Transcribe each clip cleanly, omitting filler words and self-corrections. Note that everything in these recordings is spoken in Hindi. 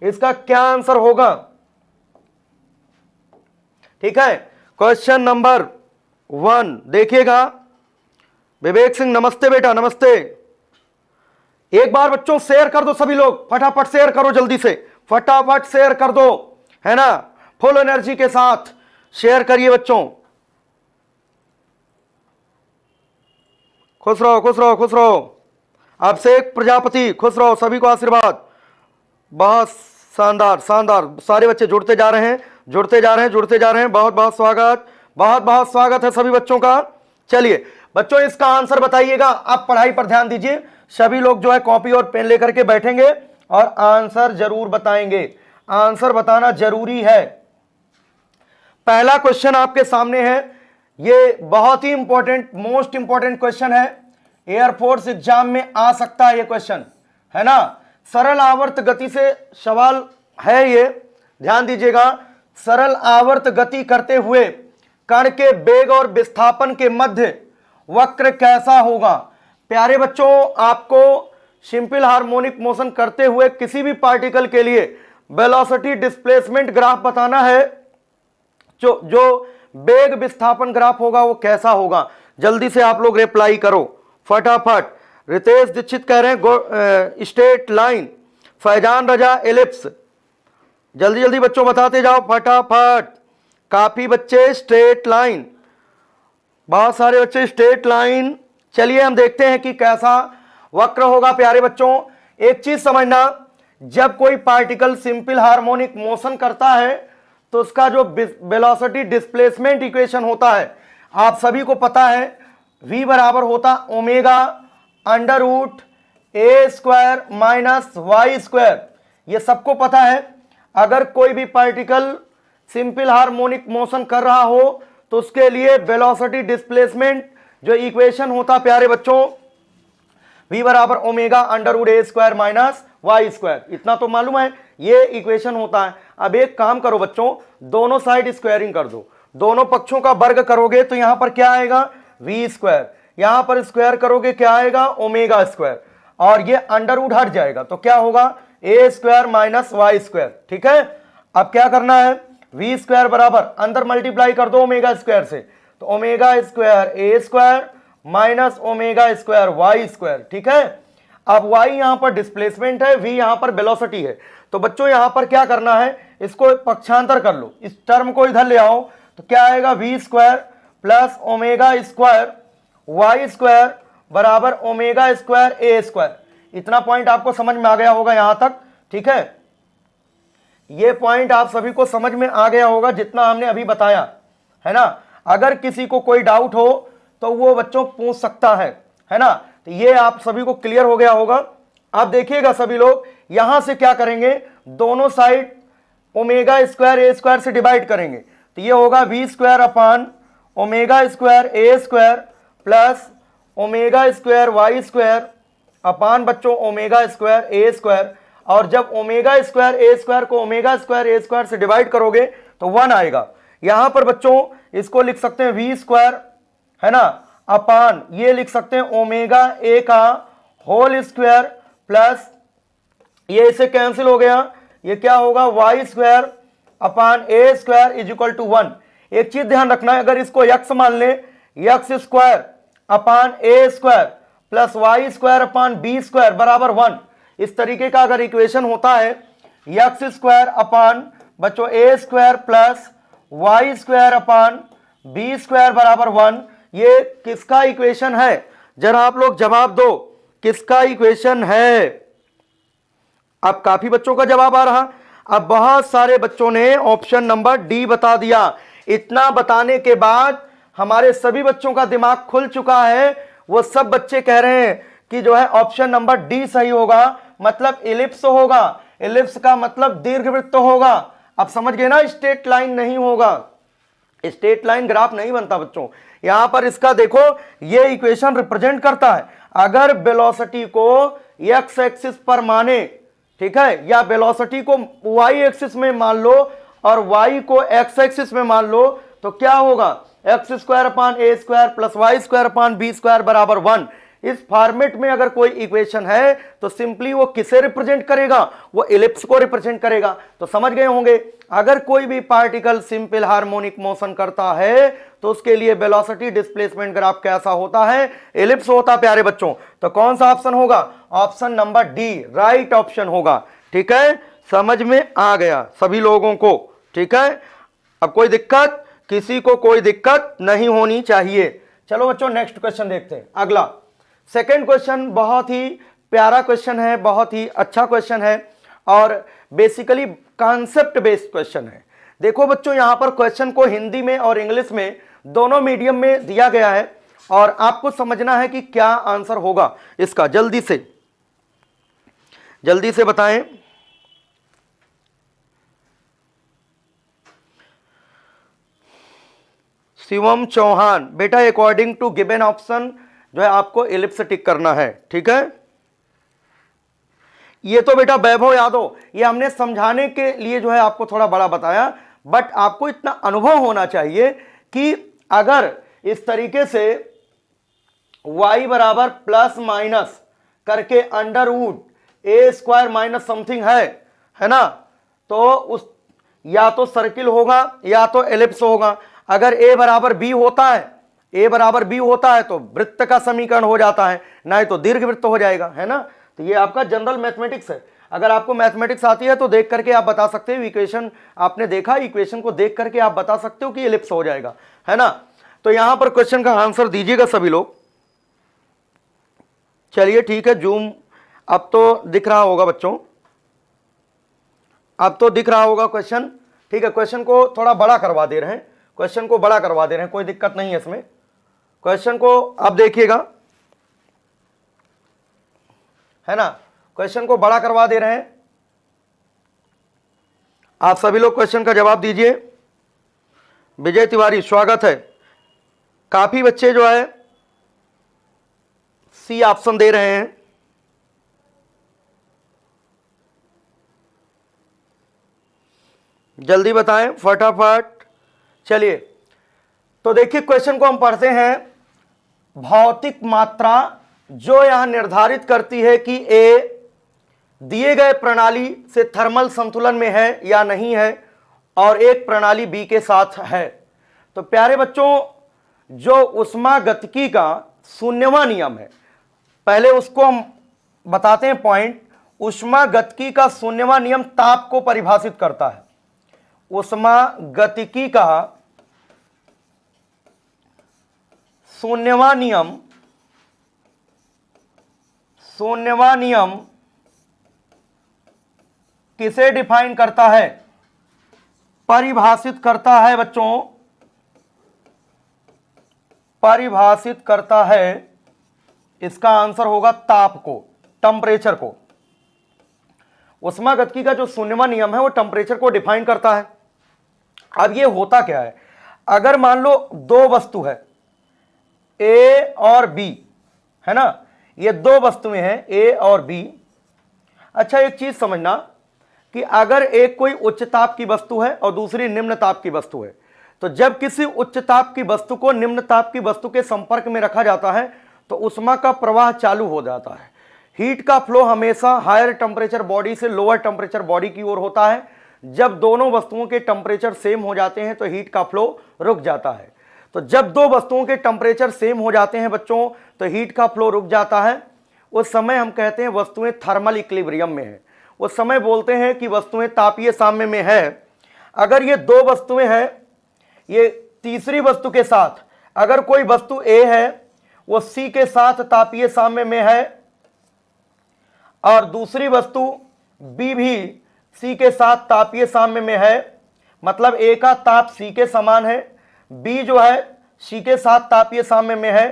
इसका क्या आंसर होगा? ठीक है, क्वेश्चन नंबर 1 देखिएगा। विवेक सिंह नमस्ते बेटा, नमस्ते। एक बार बच्चों शेयर कर दो सभी लोग, फटाफट शेयर करो, जल्दी से फटाफट शेयर कर दो, है ना, फुल एनर्जी के साथ शेयर करिए बच्चों। खुश रहो खुश रहो खुश रहो। अभिषेक प्रजापति खुश रहो, सभी को आशीर्वाद। बहुत शानदार शानदार, सारे बच्चे जुड़ते जा रहे हैं जुड़ते जा रहे हैं जुड़ते जा रहे हैं। बहुत बहुत स्वागत, बहुत बहुत स्वागत है सभी बच्चों का। चलिए बच्चों इसका आंसर बताइएगा। आप पढ़ाई पर ध्यान दीजिए, सभी लोग जो है कॉपी और पेन लेकर के बैठेंगे और आंसर जरूर बताएंगे। आंसर बताना जरूरी है। पहला क्वेश्चन आपके सामने है, ये बहुत ही इंपॉर्टेंट, मोस्ट इंपॉर्टेंट क्वेश्चन है, एयरफोर्स एग्जाम में आ सकता है ये क्वेश्चन, है ना। सरल आवर्त गति से सवाल है ये, ध्यान दीजिएगा। सरल आवर्त गति करते हुए कण के वेग और विस्थापन के मध्य वक्र कैसा होगा? प्यारे बच्चों, आपको सिंपल हार्मोनिक मोशन करते हुए किसी भी पार्टिकल के लिए वेलोसिटी डिस्प्लेसमेंट ग्राफ बताना है। जो वेग विस्थापन ग्राफ होगा वो कैसा होगा? जल्दी से आप लोग रिप्लाई करो फटाफट। रितेश दीक्षित कह रहे हैं स्ट्रेट लाइन, फैजान रजा एलिप्स। जल्दी जल्दी बच्चों बताते जाओ फटाफट। काफी बच्चे स्ट्रेट लाइन, बहुत सारे बच्चे स्ट्रेट लाइन। चलिए हम देखते हैं कि कैसा वक्र होगा। प्यारे बच्चों एक चीज समझना, जब कोई पार्टिकल सिंपल हार्मोनिक मोशन करता है तो उसका जो वेलोसिटी डिस्प्लेसमेंट इक्वेशन होता है आप सभी को पता है, v बराबर होता ओमेगा अंडर रूट ए स्क्वायर माइनस वाई स्क्वायर। ये सबको पता है। अगर कोई भी पार्टिकल सिंपल हार्मोनिक मोशन कर रहा हो तो उसके लिए वेलोसिटी डिस्प्लेसमेंट जो इक्वेशन होता प्यारे बच्चों, v बराबर ओमेगा अंडर रूट ए स्क्वायर माइनस वाई स्क्वायर। इतना तो मालूम है, ये इक्वेशन होता है। अब एक काम करो बच्चों, दोनों साइड स्क्वायरिंग कर दो, दोनों पक्षों का वर्ग करोगे तो यहां पर क्या आएगा? v square. यहां पर स्क्वायर करोगे क्या आएगा? Omega square. और ये अंडर रूट हट जाएगा तो क्या होगा? ए स्क्वायर माइनस वाई स्क्वायर। ठीक है, अब क्या करना है? v स्क्वायर बराबर अंदर मल्टीप्लाई कर दो ओमेगा स्क्वायर से, तो ओमेगा स्क्वायर ए square minus omega square Y square. ठीक है, अब y यहां पर डिस्प्लेसमेंट है, v यहां पर वेलोसिटी है। तो बच्चों यहां पर क्या करना है? इसको पक्षांतर कर लो, इस टर्म को इधर ले आओ तो क्या आएगा? v square plus omega square Y square बराबर ओमेगा स्क्वायर ए स्क्वायर। इतना पॉइंट आपको समझ में आ गया होगा यहां तक। ठीक है, ये पॉइंट आप सभी को समझ में आ गया होगा जितना हमने अभी बताया, है ना। अगर किसी को कोई डाउट हो तो वो बच्चों पूछ सकता है ना। तो ये आप सभी को क्लियर हो गया होगा। अब देखिएगा सभी लोग, यहां से क्या करेंगे? दोनों साइड ओमेगा स्क्वायर ए स्क्वायर से डिवाइड करेंगे तो ये होगा v square upon omega square ए square plus omega square Y square upon बच्चों ओमेगा स्क्वायर ए स्क्वायर। और जब ओमेगा स्क्वायर ए स्क्वायर को ओमेगा स्क्वायर ए स्क्वायर से डिवाइड करोगे तो 1 आएगा। यहां पर बच्चों इसको लिख सकते हैं v स्क्वायर, है ना, अपान ये लिख सकते हैं ओमेगा ए का होल स्क्वायर प्लस ये इसे कैंसिल हो गया, ये क्या होगा? Y square upon A square is equal to 1। एक चीज ध्यान रखना है, अगर इसको x मान ले, x स्क्वायर अपान ए square plus y square upon b square बराबर 1, इस तरीके का अगर इक्वेशन होता है, x स्क्वायर अपान बच्चों a square plus y square upon b square बराबर 1, ये किसका इक्वेशन है? जरा आप लोग जवाब दो, किसका इक्वेशन है? अब काफी बच्चों का जवाब आ रहा। अब बहुत सारे बच्चों ने ऑप्शन नंबर डी बता दिया। इतना बताने के बाद हमारे सभी बच्चों का दिमाग खुल चुका है। वो सब बच्चे कह रहे हैं कि जो है ऑप्शन नंबर डी सही होगा, मतलब इलिप्स होगा। इलिप्स का मतलब दीर्घवृत्त होगा। अब समझ गए ना, स्ट्रेट लाइन नहीं होगा, स्ट्रेट लाइन ग्राफ नहीं बनता बच्चों। यहां पर इसका देखो, ये इक्वेशन रिप्रेजेंट करता है अगर वेलोसिटी को एक्स एक्सिस पर माने, ठीक है, या वेलोसिटी को वाई एक्सिस में मान लो और वाई को एक्स एक्सिस में मान लो, तो क्या होगा? एक्स स्क्वायर अपान ए square plus y square upon b square बराबर 1। इस फॉर्मेट में अगर कोई इक्वेशन है तो सिंपली वो किसे रिप्रेजेंट करेगा, वो इलिप्स को रिप्रेजेंट करेगा। तो समझ गए होंगे, अगर कोई भी पार्टिकल सिंपल हार्मोनिक मोशन करता है तो उसके लिए वेलोसिटी डिस्प्लेसमेंट ग्राफ कैसा होता है, इलिप्स होता है प्यारे बच्चों। तो कौन सा ऑप्शन होगा, option number D right option होगा। ठीक है, समझ में आ गया सभी लोगों को। ठीक है, अब कोई दिक्कत, किसी को कोई दिक्कत नहीं होनी चाहिए। चलो बच्चों नेक्स्ट क्वेश्चन देखते हैं। अगला सेकंड क्वेश्चन बहुत ही प्यारा क्वेश्चन है, बहुत ही अच्छा क्वेश्चन है और बेसिकली कॉन्सेप्ट बेस्ड क्वेश्चन है। देखो बच्चों, यहां पर क्वेश्चन को हिंदी में और इंग्लिश में दोनों मीडियम में दिया गया है और आपको समझना है कि क्या आंसर होगा इसका। जल्दी से बताएं। शिवम चौहान, बेटा अकॉर्डिंग टू गिवन ऑप्शन जो है आपको इलिप्स टिक करना है। ठीक है, ये तो बेटा वैभव यादव, ये हमने समझाने के लिए जो है आपको थोड़ा बड़ा बताया, बट आपको इतना अनुभव होना चाहिए कि अगर इस तरीके से y बराबर प्लस माइनस करके under would a square minus something है ना, तो उस या तो सर्किल होगा या तो एलिप्स होगा। अगर a बराबर b होता है तो वृत्त का समीकरण हो जाता है, नहीं तो दीर्घवृत्त हो जाएगा, है ना। तो ये आपका जनरल मैथमेटिक्स है। अगर आपको मैथमेटिक्स आती है तो देख करके आप बता सकते हो, इक्वेशन आपने देखा, इक्वेशन को देख करके आप बता सकते हो कि एलिप्स हो जाएगा, है ना। तो यहां पर क्वेश्चन का आंसर दीजिएगा सभी लोग। चलिए ठीक है, जूम अब तो दिख रहा होगा बच्चों, अब तो दिख रहा होगा क्वेश्चन। ठीक है, क्वेश्चन को थोड़ा बड़ा करवा दे रहे हैं, क्वेश्चन को बड़ा करवा दे रहे हैं, कोई दिक्कत नहीं है इसमें। क्वेश्चन को अब देखिएगा, है ना, क्वेश्चन को बड़ा करवा दे रहे हैं। आप सभी लोग क्वेश्चन का जवाब दीजिए। विजय तिवारी स्वागत है। काफी बच्चे जो है सी ऑप्शन दे रहे हैं। जल्दी बताएं फटाफट। चलिए तो देखिए, क्वेश्चन को हम पढ़ते हैं। भौतिक मात्रा जो यहां निर्धारित करती है कि ए दिए गए प्रणाली से थर्मल संतुलन में है या नहीं है और एक प्रणाली बी के साथ है। तो प्यारे बच्चों, जो ऊष्मागतिकी का शून्यवां नियम है, पहले उसको हम बताते हैं पॉइंट। ऊष्मागतिकी का शून्यवां नियम ताप को परिभाषित करता है। ऊष्मागतिकी का शून्यवां नियम किसे डिफाइन करता है, परिभाषित करता है बच्चों, परिभाषित करता है। इसका आंसर होगा ताप को, टेम्परेचर को। ऊष्मागतिकी का जो शून्यवां नियम है वो टेम्परेचर को डिफाइन करता है। अब ये होता क्या है, अगर मान लो दो वस्तु है ए और बी, है ना, ये दो वस्तुएं हैं ए और बी। अच्छा एक चीज समझना कि अगर एक कोई उच्च ताप की वस्तु है और दूसरी निम्न ताप की वस्तु है, तो जब किसी उच्च ताप की वस्तु को निम्न ताप की वस्तु के संपर्क में रखा जाता है तो ऊष्मा का प्रवाह चालू हो जाता है। हीट का फ्लो हमेशा हायर टेम्परेचर बॉडी से लोअर टेम्परेचर बॉडी की ओर होता है। जब दोनों वस्तुओं के टेम्परेचर सेम हो जाते हैं तो हीट का फ्लो रुक जाता है। तो जब दो वस्तुओं के टेम्परेचर सेम हो जाते हैं बच्चों तो हीट का फ्लो रुक जाता है। उस समय हम कहते हैं वस्तुएं थर्मल इक्विलिब्रियम में है। उस समय बोलते हैं कि वस्तुएं तापीय साम्य में है। अगर ये दो वस्तुएं हैं, ये तीसरी वस्तु के साथ अगर कोई वस्तु ए है वो सी के साथ तापीय साम्य में है और दूसरी वस्तु बी भी सी के साथ तापीय साम्य में है, मतलब ए का ताप सी के समान है, बी जो है सी के साथ तापीय साम्य में है,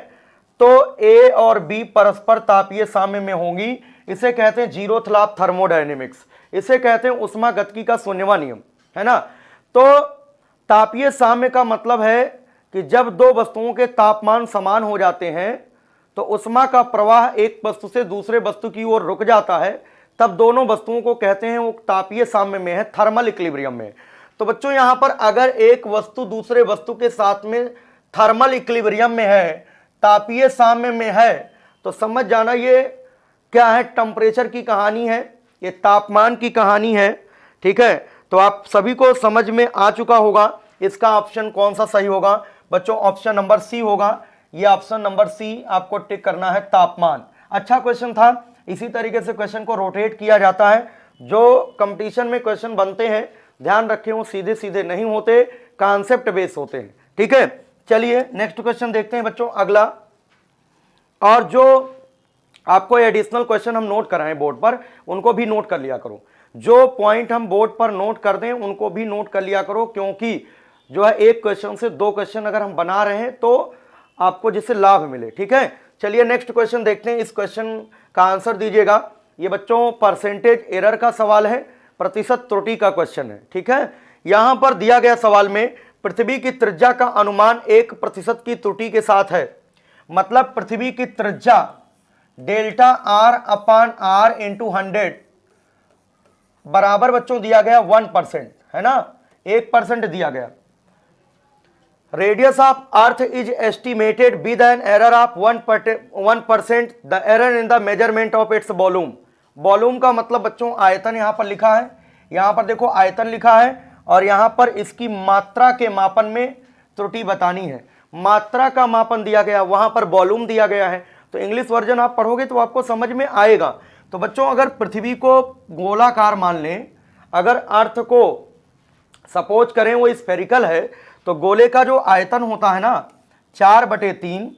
तो ए और बी परस्पर तापीय साम्य में होंगी। इसे कहते हैं जीरोथ लॉ ऑफ थर्मोडायनेमिक्स, इसे कहते हैं ऊष्मागतिकी का शून्यवां नियम, है ना। तो तापीय साम्य का मतलब है कि जब दो वस्तुओं के तापमान समान हो जाते हैं तो ऊष्मा का प्रवाह एक वस्तु से दूसरे वस्तु की ओर रुक जाता है, तब दोनों वस्तुओं को कहते हैं वो तापीय साम्य में है, थर्मल इक्विलिब्रियम में। तो बच्चों यहां पर अगर एक वस्तु दूसरे वस्तु के साथ में थर्मल इक्विलिब्रियम में है, तापीय साम्य में है, तो समझ जाना ये क्या है, टेम्परेचर की कहानी है, ये तापमान की कहानी है। ठीक है, तो आप सभी को समझ में आ चुका होगा इसका ऑप्शन कौन सा सही होगा बच्चों, ऑप्शन नंबर सी होगा। ये ऑप्शन नंबर सी आपको टिक करना है, तापमान। अच्छा क्वेश्चन था। इसी तरीके से क्वेश्चन को रोटेट किया जाता है। जो कंपटीशन में क्वेश्चन बनते हैं ध्यान रखें वो सीधे सीधे नहीं होते, कॉन्सेप्ट बेस होते हैं। ठीक है, चलिए नेक्स्ट क्वेश्चन देखते हैं बच्चों अगला। और जो आपको एडिशनल क्वेश्चन हम नोट कराएं बोर्ड पर उनको भी नोट कर लिया करो, जो पॉइंट हम बोर्ड पर नोट कर दें उनको भी नोट कर लिया करो, क्योंकि जो है एक क्वेश्चन से दो क्वेश्चन अगर हम बना रहे हैं तो आपको जिससे लाभ मिले। ठीक है, चलिए नेक्स्ट क्वेश्चन देखते हैं। इस क्वेश्चन का आंसर दीजिएगा। ये बच्चों परसेंटेज एरर का सवाल है, प्रतिशत त्रुटि का क्वेश्चन है। ठीक है, यहां पर दिया गया सवाल में पृथ्वी की त्रिज्या का अनुमान 1% की त्रुटि के साथ है। मतलब पृथ्वी की त्रिज्या delta R upon R into 100 बराबर बच्चों दिया गया 1%, है ना, 1% दिया गया। Radius of earth is estimated with an error of 1%, the error in the measurement of its volume. Volume का मतलब बच्चों आयतन यहां पर लिखा है, यहां पर देखो आयतन लिखा है और यहां पर इसकी मात्रा के मापन में त्रुटि बतानी है। मात्रा का मापन दिया गया, वहां पर वॉल्यूम दिया गया है। तो इंग्लिश वर्जन आप पढ़ोगे तो आपको समझ में आएगा। तो बच्चों अगर पृथ्वी को गोलाकार मान लें, अगर अर्थ को सपोज करें वो स्फेरिकल है, तो गोले का जो आयतन होता है ना 4/3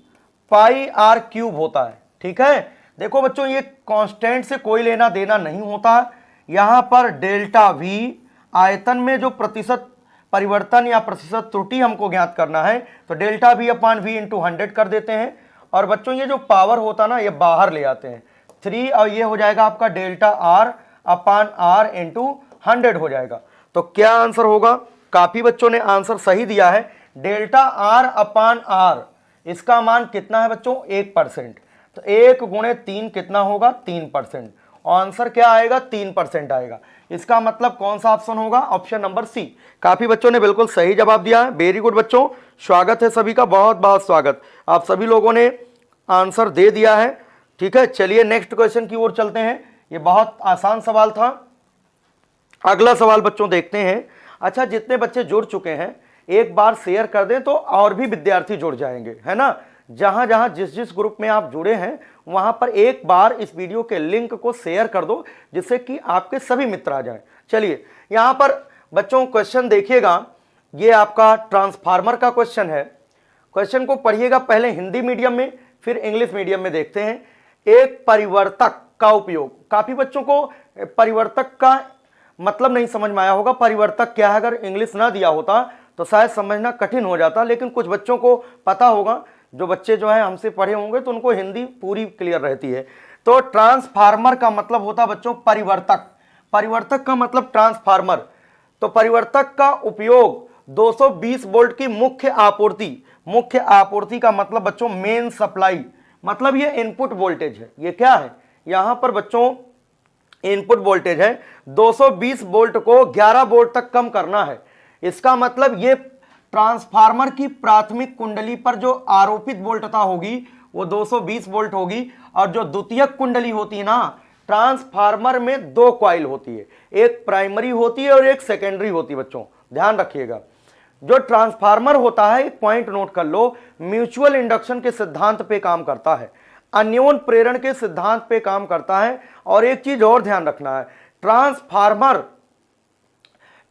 पाई आर क्यूब होता है। ठीक है, देखो बच्चों ये कांस्टेंट से कोई लेना देना नहीं होता। यहां पर डेल्टा वी आयतन में जो प्रतिशत परिवर्तन या प्रतिशत त्रुटि हमको ज्ञात करना है, तो delta V upon V into 100 कर देते हैं। और बच्चों ये जो पावर होता ना ये बाहर ले आते हैं 3, और ये हो जाएगा आपका delta R upon R into 100 हो जाएगा। तो क्या आंसर होगा, काफी बच्चों ने आंसर सही दिया है। डेल्टा आर अपान आर इसका मान कितना है बच्चों, 1%। तो 1 गुणे 3 कितना होगा, 3%। आंसर क्या आएगा, 3% आएगा। इसका मतलब कौन सा ऑप्शन होगा, ऑप्शन नंबर सी। काफी बच्चों ने बिल्कुल सही जवाब दिया है, वेरी गुड बच्चों, स्वागत है सभी का, बहुत बहुत स्वागत। आप सभी लोगों ने आंसर दे दिया है। ठीक है, चलिए नेक्स्ट क्वेश्चन की ओर चलते हैं। ये बहुत आसान सवाल था। अगला सवाल बच्चों देखते हैं। अच्छा, जितने बच्चे जुड़ चुके हैं एक बार शेयर कर दें तो और भी विद्यार्थी जुड़ जाएंगे, है ना। जहां जहां जिस जिस ग्रुप में आप जुड़े हैं वहां पर एक बार इस वीडियो के लिंक को शेयर कर दो, जिससे कि आपके सभी मित्र आ जाएं। चलिए यहां पर बच्चों क्वेश्चन देखिएगा, ये आपका ट्रांसफार्मर का क्वेश्चन है। क्वेश्चन को पढ़िएगा, पहले हिंदी मीडियम में फिर इंग्लिश मीडियम में देखते हैं। एक परिवर्तक का उपयोग, काफी बच्चों को परिवर्तक का मतलब नहीं समझ में आया होगा। परिवर्तक क्या है, अगर इंग्लिश ना दिया होता तो शायद समझना कठिन हो जाता, लेकिन कुछ बच्चों को पता होगा। जो बच्चे जो है हमसे पढ़े होंगे तो उनको हिंदी पूरी क्लियर रहती है। तो ट्रांसफार्मर का मतलब होता बच्चों परिवर्तक, परिवर्तक का मतलब ट्रांसफार्मर। तो परिवर्तक का उपयोग 220 वोल्ट की मुख्य आपूर्ति, मुख्य आपूर्ति का मतलब बच्चों मेन सप्लाई, मतलब ये इनपुट वोल्टेज है। ये क्या है, यहां पर बच्चों इनपुट वोल्टेज है, 220 वोल्ट को 11 वोल्ट तक कम करना है। इसका मतलब ये ट्रांसफार्मर की प्राथमिक कुंडली पर जो आरोपित वोल्टता होगी वो 220 वोल्ट होगी, और जो द्वितीयक कुंडली होती है ना, ट्रांसफार्मर में दो कॉइल होती है, एक प्राइमरी होती है और एक सेकेंडरी होती है। बच्चों ध्यान रखिएगा, जो ट्रांसफार्मर होता है, एक पॉइंट नोट कर लो, म्यूचुअल इंडक्शन के सिद्धांत पे काम करता है, अन्योन प्रेरण के सिद्धांत पे काम करता है। और एक चीज और ध्यान रखना है,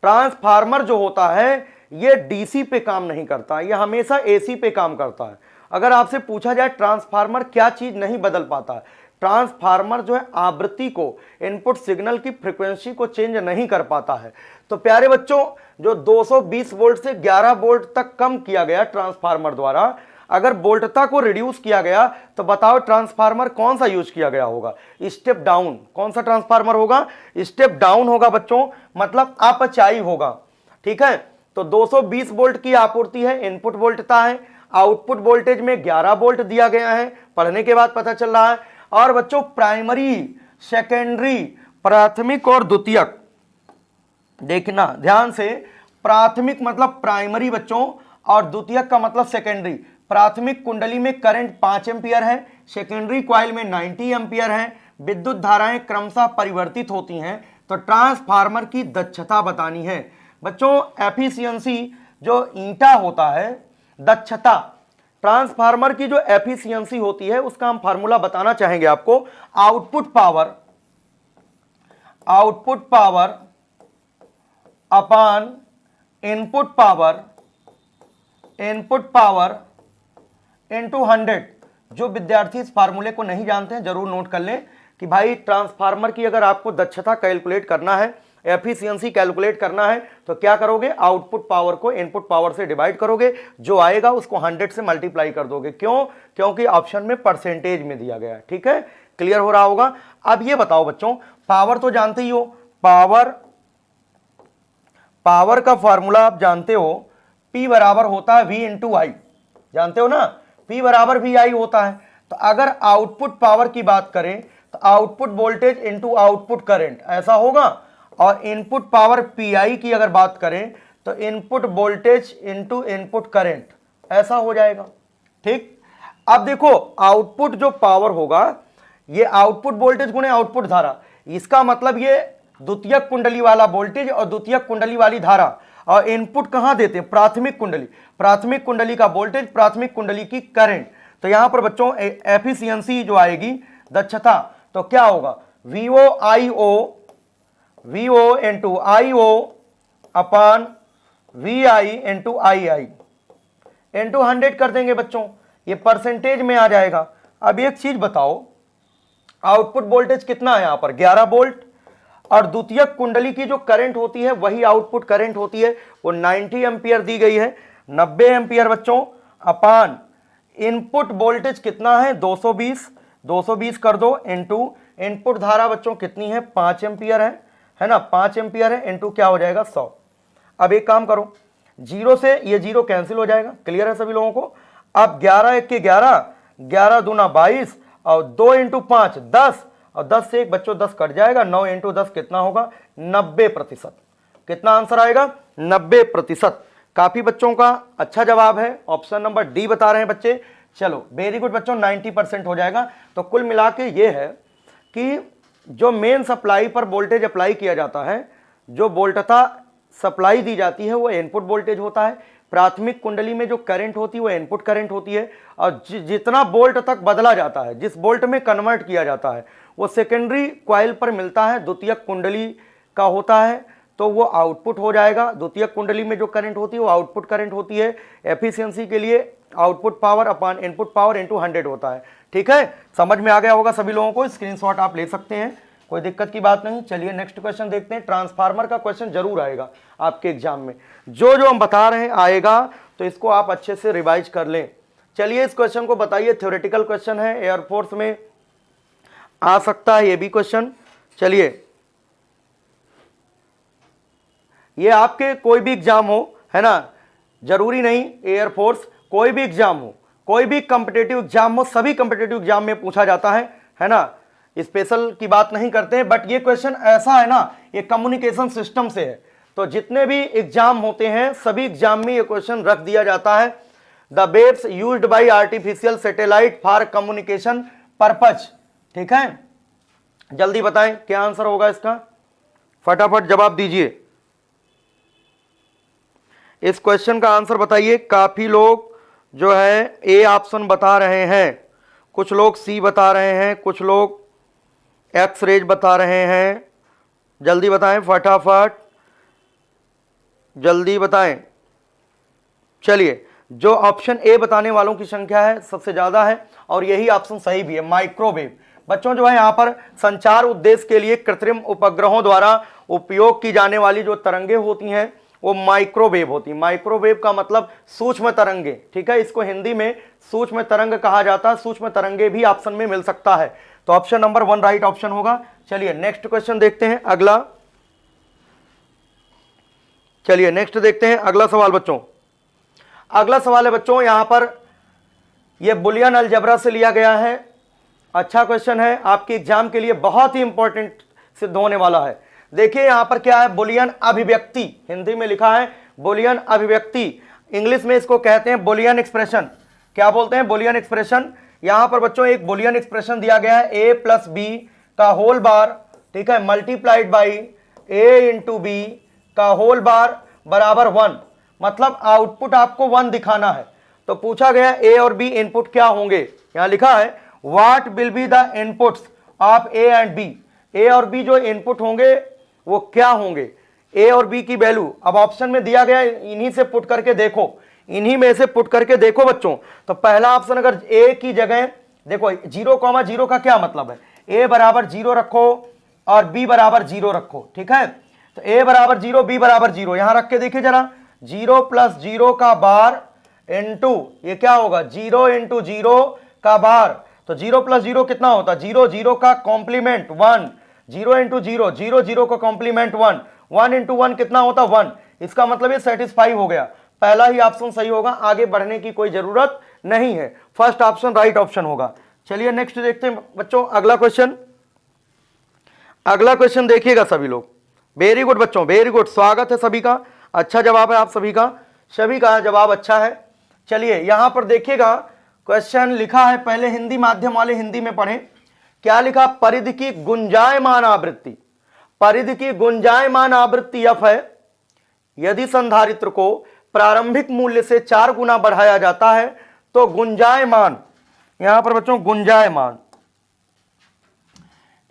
ट्रांसफार्मर जो होता है ये डीसी पे काम नहीं करता, ये हमेशा एसी पे काम करता है। अगर आपसे पूछा जाए ट्रांसफार्मर क्या चीज नहीं बदल पाता है, ट्रांसफार्मर जो है आवृत्ति को, इनपुट सिग्नल की फ्रीक्वेंसी को चेंज नहीं कर पाता है। तो प्यारे बच्चों, जो 220 वोल्ट से 11 वोल्ट तक कम किया गया ट्रांसफार्मर द्वारा, अगर वोल्टता को रिड्यूस किया गया तो बताओ ट्रांसफार्मर कौन सा यूज किया गया होगा, स्टेप डाउन। कौन सा ट्रांसफार्मर होगा, स्टेप डाउन होगा बच्चों, मतलब अपचाई होगा। ठीक है, तो 220 वोल्ट की आपूर्ति है, इनपुट वोल्टता है, आउटपुट वोल्टेज में 11 वोल्ट दिया गया है, पढ़ने के बाद पता चल रहा है। और बच्चों प्राइमरी, सेकेंडरी, प्राथमिक और द्वितीयक, देखना ध्यान से, प्राथमिक मतलब प्राइमरी बच्चों और द्वितीयक का मतलब सेकेंडरी। प्राथमिक कुंडली में करंट 5 एम्पियर है, सेकेंडरी कॉइल में 90 एम्पियर है, विद्युत धाराएं क्रमशः परिवर्तित होती हैं, तो ट्रांसफार्मर की दक्षता बतानी है। बच्चों एफिशिएंसी जो ईटा होता है, दक्षता ट्रांसफार्मर की जो एफिशिएंसी होती है उसका हम फार्मूला बताना चाहेंगे आपको। Output power upon input power into 100। जो विद्यार्थी इस फार्मूले को नहीं जानते हैं जरूर नोट कर लें कि भाई ट्रांसफार्मर की अगर आपको दक्षता कैलकुलेट करना है, एफिशिएंसी कैलकुलेट करना है, तो क्या करोगे, आउटपुट पावर को इनपुट पावर से डिवाइड करोगे, जो आएगा उसको 100 से मल्टीप्लाई कर दोगे। क्यों? क्योंकि ऑप्शन में परसेंटेज में दिया गया है। ठीक है, क्लियर हो रहा होगा। अब ये बताओ बच्चों, पावर तो जानते ही हो, पावर का फॉर्मूला आप जानते हो, P बराबर होता है V इंटू आई, जानते हो ना, P बराबर VI होता है। तो अगर आउटपुट पावर की बात करें तो output voltage into output current ऐसा होगा, और इनपुट पावर PI की अगर बात करें तो input voltage into input current ऐसा हो जाएगा। ठीक, अब देखो आउटपुट जो पावर होगा ये आउटपुट वोल्टेज गुणे आउटपुट धारा, इसका मतलब ये द्वितीयक कुंडली वाला वोल्टेज और द्वितीयक कुंडली वाली धारा, और इनपुट कहां देते हैं, प्राथमिक कुंडली का वोल्टेज, प्राथमिक कुंडली की करंट। तो यहां पर बच्चों एफिशिएंसी जो आएगी, दक्षता, तो क्या होगा, VO into IO upon VI into II into 100 कर देंगे बच्चों, ये परसेंटेज में आ जाएगा। अब एक चीज बताओ, आउटपुट वोल्टेज कितना है यहां पर, 11 वोल्ट, और द्वितीयक कुंडली की जो करंट होती है वही आउटपुट करंट होती है, वो 90 एम्पियर दी गई है, 90 एम्पियर बच्चों, अपान इनपुट वोल्टेज कितना है, 220 कर दो, इंटू इनपुट धारा बच्चों कितनी है, 5 एम्पियर है ना, 5 एम्पियर है, इंटू क्या हो जाएगा, 100। अब एक काम करो, 0 से ये 0 कैंसिल हो जाएगा, क्लियर है सभी लोगों को। अब 11 1 के 11, 11 दूना 22, और 2 इंटू 5 10, और 10 से एक बच्चों 10 कट जाएगा, 9 इंटू 10 कितना होगा, 90%। कितना आंसर आएगा, 90%। काफी बच्चों का अच्छा जवाब है, ऑप्शन नंबर डी बता रहे हैं बच्चे। चलो वेरी गुड बच्चों, 90% हो जाएगा। तो कुल मिला के ये है कि जो मेन सप्लाई पर वोल्टेज अप्लाई किया जाता है, जो वोल्टता सप्लाई दी जाती है वो इनपुट वोल्टेज होता है, प्राथमिक कुंडली में जो करंट होती है वो इनपुट करंट होती है, और जितना वोल्ट तक बदला जाता है, जिस वोल्ट में कन्वर्ट किया जाता है, वो सेकेंडरी कॉइल पर मिलता है, द्वितीयक कुंडली का होता है, तो वो आउटपुट हो जाएगा। द्वितीयक कुंडली में जो करंट होती है वो आउटपुट करंट होती है। एफिशिएंसी के लिए output power upon input power into 100 होता है। ठीक है, समझ में आ गया होगा सभी लोगों को, स्क्रीनशॉट आप ले सकते हैं, कोई दिक्कत की बात नहीं। चलिए नेक्स्ट क्वेश्चन देखते हैं। ट्रांसफार्मर का क्वेश्चन जरूर आएगा आपके एग्जाम में, जो जो हम बता रहे हैं आएगा, तो इसको आप अच्छे से रिवाइज कर लें। चलिए इस क्वेश्चन को बताइए, थ्योरेटिकल क्वेश्चन है, एयरफोर्स में आ सकता है ये भी क्वेश्चन। चलिए, ये आपके कोई भी एग्जाम हो, है ना, जरूरी नहीं एयरफोर्स, कोई भी एग्जाम हो, कोई भी कॉम्पिटिटिव एग्जाम हो, सभी कॉम्पिटिटिव एग्जाम में पूछा जाता है ना, स्पेशल की बात नहीं करते हैं। बट ये क्वेश्चन ऐसा है ना, ये कम्युनिकेशन सिस्टम से है, तो जितने भी एग्जाम होते हैं सभी एग्जाम में ये क्वेश्चन रख दिया जाता है। The waves used by artificial satellite for communication purpose. ठीक है, जल्दी बताएं क्या आंसर होगा इसका, फटाफट जवाब दीजिए, इस क्वेश्चन का आंसर बताइए। काफी लोग जो है ए ऑप्शन बता रहे हैं, कुछ लोग सी बता रहे हैं, कुछ लोग एक्स रेज बता रहे हैं। जल्दी बताएं, फटाफट जल्दी बताएं। चलिए, जो ऑप्शन ए बताने वालों की संख्या है सबसे ज्यादा है, और यही ऑप्शन सही भी है, माइक्रोवेव। बच्चों जो है यहाँ पर संचार उद्देश्य के लिए कृत्रिम उपग्रहों द्वारा उपयोग की जाने वाली जो तरंगे होती हैं वो माइक्रोवेव होती है। माइक्रोवेव का मतलब सूक्ष्म तरंगे। ठीक है, इसको हिंदी में सूक्ष्म तरंग कहा जाता है, सूक्ष्म तरंगे भी ऑप्शन में मिल सकता है। तो ऑप्शन नंबर 1 राइट ऑप्शन होगा। चलिए नेक्स्ट क्वेश्चन देखते हैं, अगला। चलिए नेक्स्ट देखते हैं अगला सवाल बच्चों। अगला सवाल है बच्चों, यहां पर यह बुलियन अलजेब्रा से लिया गया है। अच्छा क्वेश्चन है, आपके एग्जाम के लिए बहुत ही इंपॉर्टेंट सिद्ध होने वाला है। देखिए यहां पर क्या है, बुलियन अभिव्यक्ति, हिंदी में लिखा है बुलियन अभिव्यक्ति, इंग्लिश में इसको कहते हैं बुलियन एक्सप्रेशन। क्या बोलते हैं, बुलियन एक्सप्रेशन। यहां पर बच्चों एक बुलियन एक्सप्रेशन दिया गया है, a प्लस बी का होल बार, ठीक है, multiplied by a into B का होल बार बराबर 1, मतलब आउटपुट आपको 1 दिखाना है। तो पूछा गया a और b इनपुट क्या होंगे, यहां लिखा है what will be the inputs of a and b, a और b जो इनपुट होंगे वो क्या होंगे, a और b की वैल्यू अब ऑप्शन में दिया गया, इन्हीं से पुट करके देखो, इन्हीं में से पुट करके देखो बच्चों। तो पहला ऑप्शन अगर a की जगह देखो 0,0 का क्या मतलब है, a बराबर 0 रखो और b बराबर 0 रखो, ठीक है। तो a बराबर 0 b बराबर 0 यहां रख के देखिए जरा, 0 प्लस 0 का बार इंटू ये क्या होगा 0 इंटू 0 का बार, तो 0 प्लस 0 कितना होता, 0 0 का कॉम्प्लीमेंट 1, 0 इंटू 0 0 0 का कॉम्प्लीमेंट 1, 1 इंटू 1 कितना होता 1, इसका मतलब ये सेटिस्फाई हो गया, पहला ही ऑप्शन सही होगा, आगे बढ़ने की कोई जरूरत नहीं है, फर्स्ट ऑप्शन राइट ऑप्शन होगा। चलिए नेक्स्ट देखते हैं बच्चों अगला क्वेश्चन। अगला क्वेश्चन देखिएगा सभी लोग, वेरी गुड बच्चों, वेरी गुड, स्वागत है सभी का, अच्छा जवाब है आप सभी का जवाब अच्छा है। चलिए यहां पर देखिएगा क्वेश्चन लिखा है, पहले हिंदी माध्यम वाले हिंदी में पढ़ें, क्या लिखा, परिधि की गुंजायमान आवृत्ति, परिधि की गुंजायमान आवृत्ति f है, यदि संधारित्र को प्रारंभिक मूल्य से 4 गुना बढ़ाया जाता है तो गुंजायमान, यहां पर बच्चों गुंजायमान,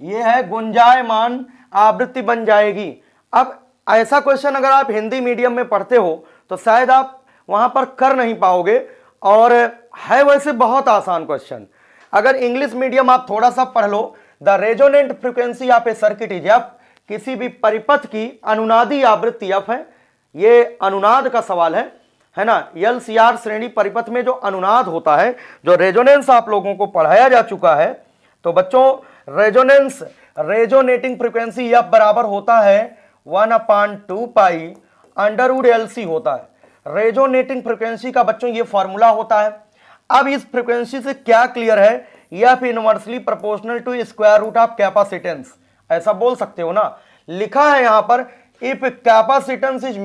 यह है गुंजायमान आवृत्ति बन जाएगी। अब ऐसा क्वेश्चन अगर आप हिंदी मीडियम में पढ़ते हो तो शायद आप वहां पर कर नहीं पाओगे, और है वैसे बहुत आसान क्वेश्चन। अगर इंग्लिश मीडियम आप थोड़ा सा पढ़ लो, the resonant frequency of a circuit is f, किसी भी परिपथ की अनुनादी आवृत्ति एफ है, ये अनुनाद का सवाल है ना, LCR श्रेणी परिपथ में जो अनुनाद होता है, जो रेजोनेंस आप लोगों को पढ़ाया जा चुका है, तो बच्चों रेजोनेंस रेजोनेटिंग फ्रीक्वेंसी एफ बराबर होता है 1/2 पाई अंडर रूट LC होता है, रेजोनेटिंग फ्रीक्वेंसी का बच्चों ये फॉर्मूला होता है। अब इस फ्रीक्वेंसी से क्या क्लियर है, F inversely proportional to square root of capacitance, ऐसा बोल सकते हो ना, लिखा है यहां पर if capacitance is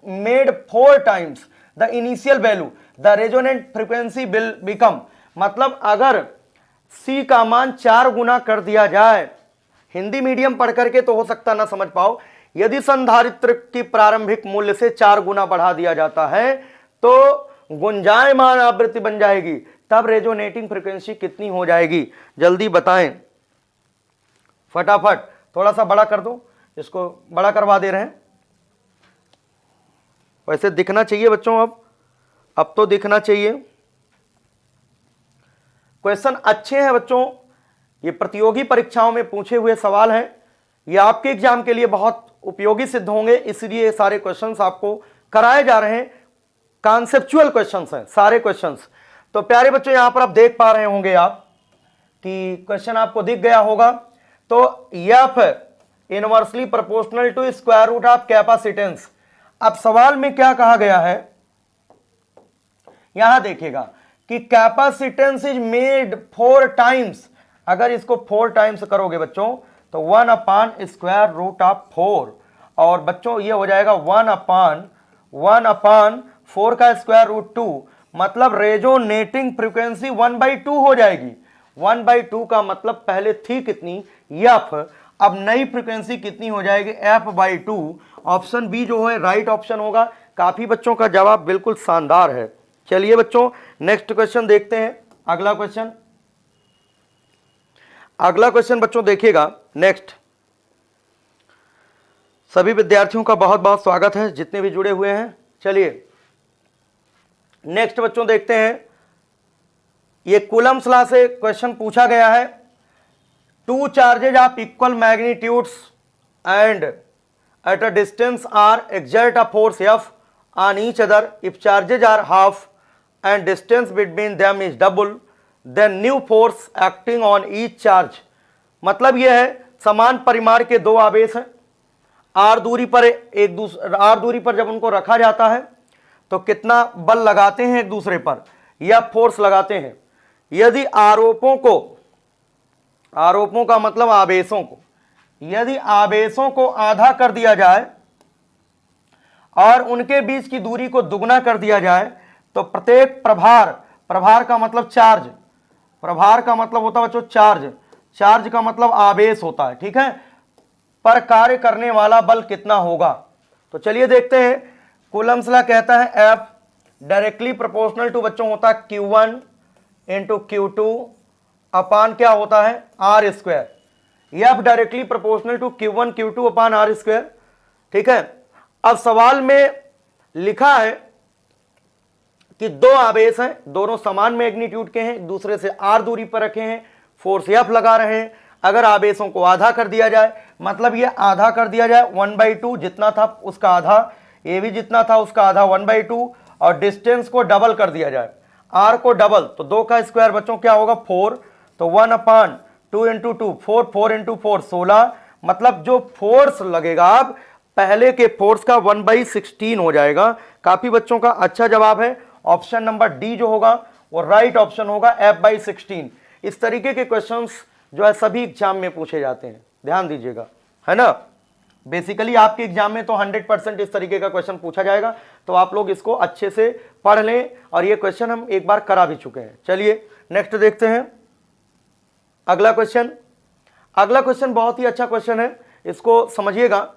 made 4 times the initial value the resonant frequency will become, मतलब अगर C का मान 4 गुना कर दिया जाए, हिंदी मीडियम पढ़ करके तो हो सकता ना समझ पाओ, यदि संधारित्र की प्रारंभिक मूल्य से 4 गुना बढ़ा दिया जाता है तो गुंजायमान आवृत्ति बन जाएगी, तब रेजोनेटिंग फ्रीक्वेंसी कितनी हो जाएगी, जल्दी बताएं फटाफट, थोड़ा सा बड़ा कर दो, इसको बड़ा करवा दे रहे हैं, वैसे दिखना चाहिए बच्चों, अब तो दिखना चाहिए। क्वेश्चन अच्छे हैं बच्चों, ये प्रतियोगी परीक्षाओं में पूछे हुए सवाल हैं, ये आपके एग्जाम के लिए बहुत उपयोगी सिद्ध होंगे, इसलिए ये सारे क्वेश्चंस आपको कराए जा रहे हैं, कॉन्सेप्चुअल क्वेश्चंस हैं सारे क्वेश्चंस। तो प्यारे बच्चों यहां पर आप देख पा रहे होंगे आप कि क्वेश्चन आपको दिख गया होगा, तो F inversely proportional to square root of capacitance. अब सवाल में क्या कहा गया है, यहां देखिएगा कि कैपेसिटेंस इज मेड 4 टाइम्स, अगर इसको 4 टाइम्स करोगे बच्चों तो 1/स्क्वायर रूट ऑफ 4, और बच्चों ये हो जाएगा 1/4 का स्क्वायर रूट 2, मतलब रेजोनेटिंग फ्रीक्वेंसी 1/2 हो जाएगी। 1/2 का मतलब पहले थी कितनी एफ, अब नई फ्रीक्वेंसी कितनी हो जाएगी f/2। ऑप्शन बी जो है राइट ऑप्शन होगा। काफी बच्चों का जवाब बिल्कुल शानदार है। चलिए बच्चों नेक्स्ट क्वेश्चन देखते हैं, अगला क्वेश्चन बच्चों देखिएगा नेक्स्ट। सभी विद्यार्थियों का बहुत बहुत स्वागत है जितने भी जुड़े हुए हैं। चलिए नेक्स्ट बच्चों देखते हैं, ये कूलम्स लॉ से क्वेश्चन पूछा गया है। 2 charges of equal magnitudes and at a distance R exert a force F on each other. If charges are half and distance between them is double, then new force acting on each charge, मतलब यह है समान परिमाण के 2 आवेश हैं, r दूरी पर जब उनको रखा जाता है तो कितना बल लगाते हैं एक दूसरे पर या फोर्स लगाते हैं। यदि आरोपों का मतलब आवेशों को, यदि आवेशों को आधा कर दिया जाए और उनके बीच की दूरी को दुगना कर दिया जाए तो प्रत्येक प्रभार प्रभार का मतलब चार्ज, प्रभार का मतलब होता है बच्चों चार्ज, चार्ज का मतलब आवेश होता है, ठीक है। पर कार्य करने वाला बल कितना होगा, तो चलिए देखते हैं। कूलम्ब्स लॉ कहता है F डायरेक्टली प्रोपोर्शनल टू बच्चों होता है Q1 इंटू Q2 अपान क्या होता है R square. F directly proportional to Q1 Q2 upon R square, ठीक है। अब सवाल में लिखा है कि दो आवेश हैं, दोनों समान मैग्नीट्यूड के हैं, एक दूसरे से R दूरी पर रखे हैं, फोर्स F लगा रहे हैं। अगर आवेशों को आधा कर दिया जाए, मतलब ये आधा कर दिया जाए 1/2, जितना था उसका आधा, ये भी जितना था उसका आधा 1/2, और डिस्टेंस को डबल कर दिया जाए, R को डबल, तो 2 का स्क्वायर बच्चों क्या होगा 4, तो 1/2 इंटू 2 4, 4 इंटू 4 16, मतलब जो फोर्स लगेगा अब पहले के फोर्स का 1/16 हो जाएगा। काफी बच्चों का अच्छा जवाब है, ऑप्शन नंबर डी जो होगा वो राइट ऑप्शन होगा, F/16। इस तरीके के क्वेश्चंस जो है सभी एग्जाम में पूछे जाते हैं, ध्यान दीजिएगा, है ना। बेसिकली आपके एग्जाम में तो 100% इस तरीके का क्वेश्चन पूछा जाएगा, तो आप लोग इसको अच्छे से पढ़ लें, और ये क्वेश्चन हम एक बार करा भी चुके हैं। चलिए नेक्स्ट देखते हैं अगला क्वेश्चन। अगला क्वेश्चन बहुत ही अच्छा क्वेश्चन है, इसको समझिएगा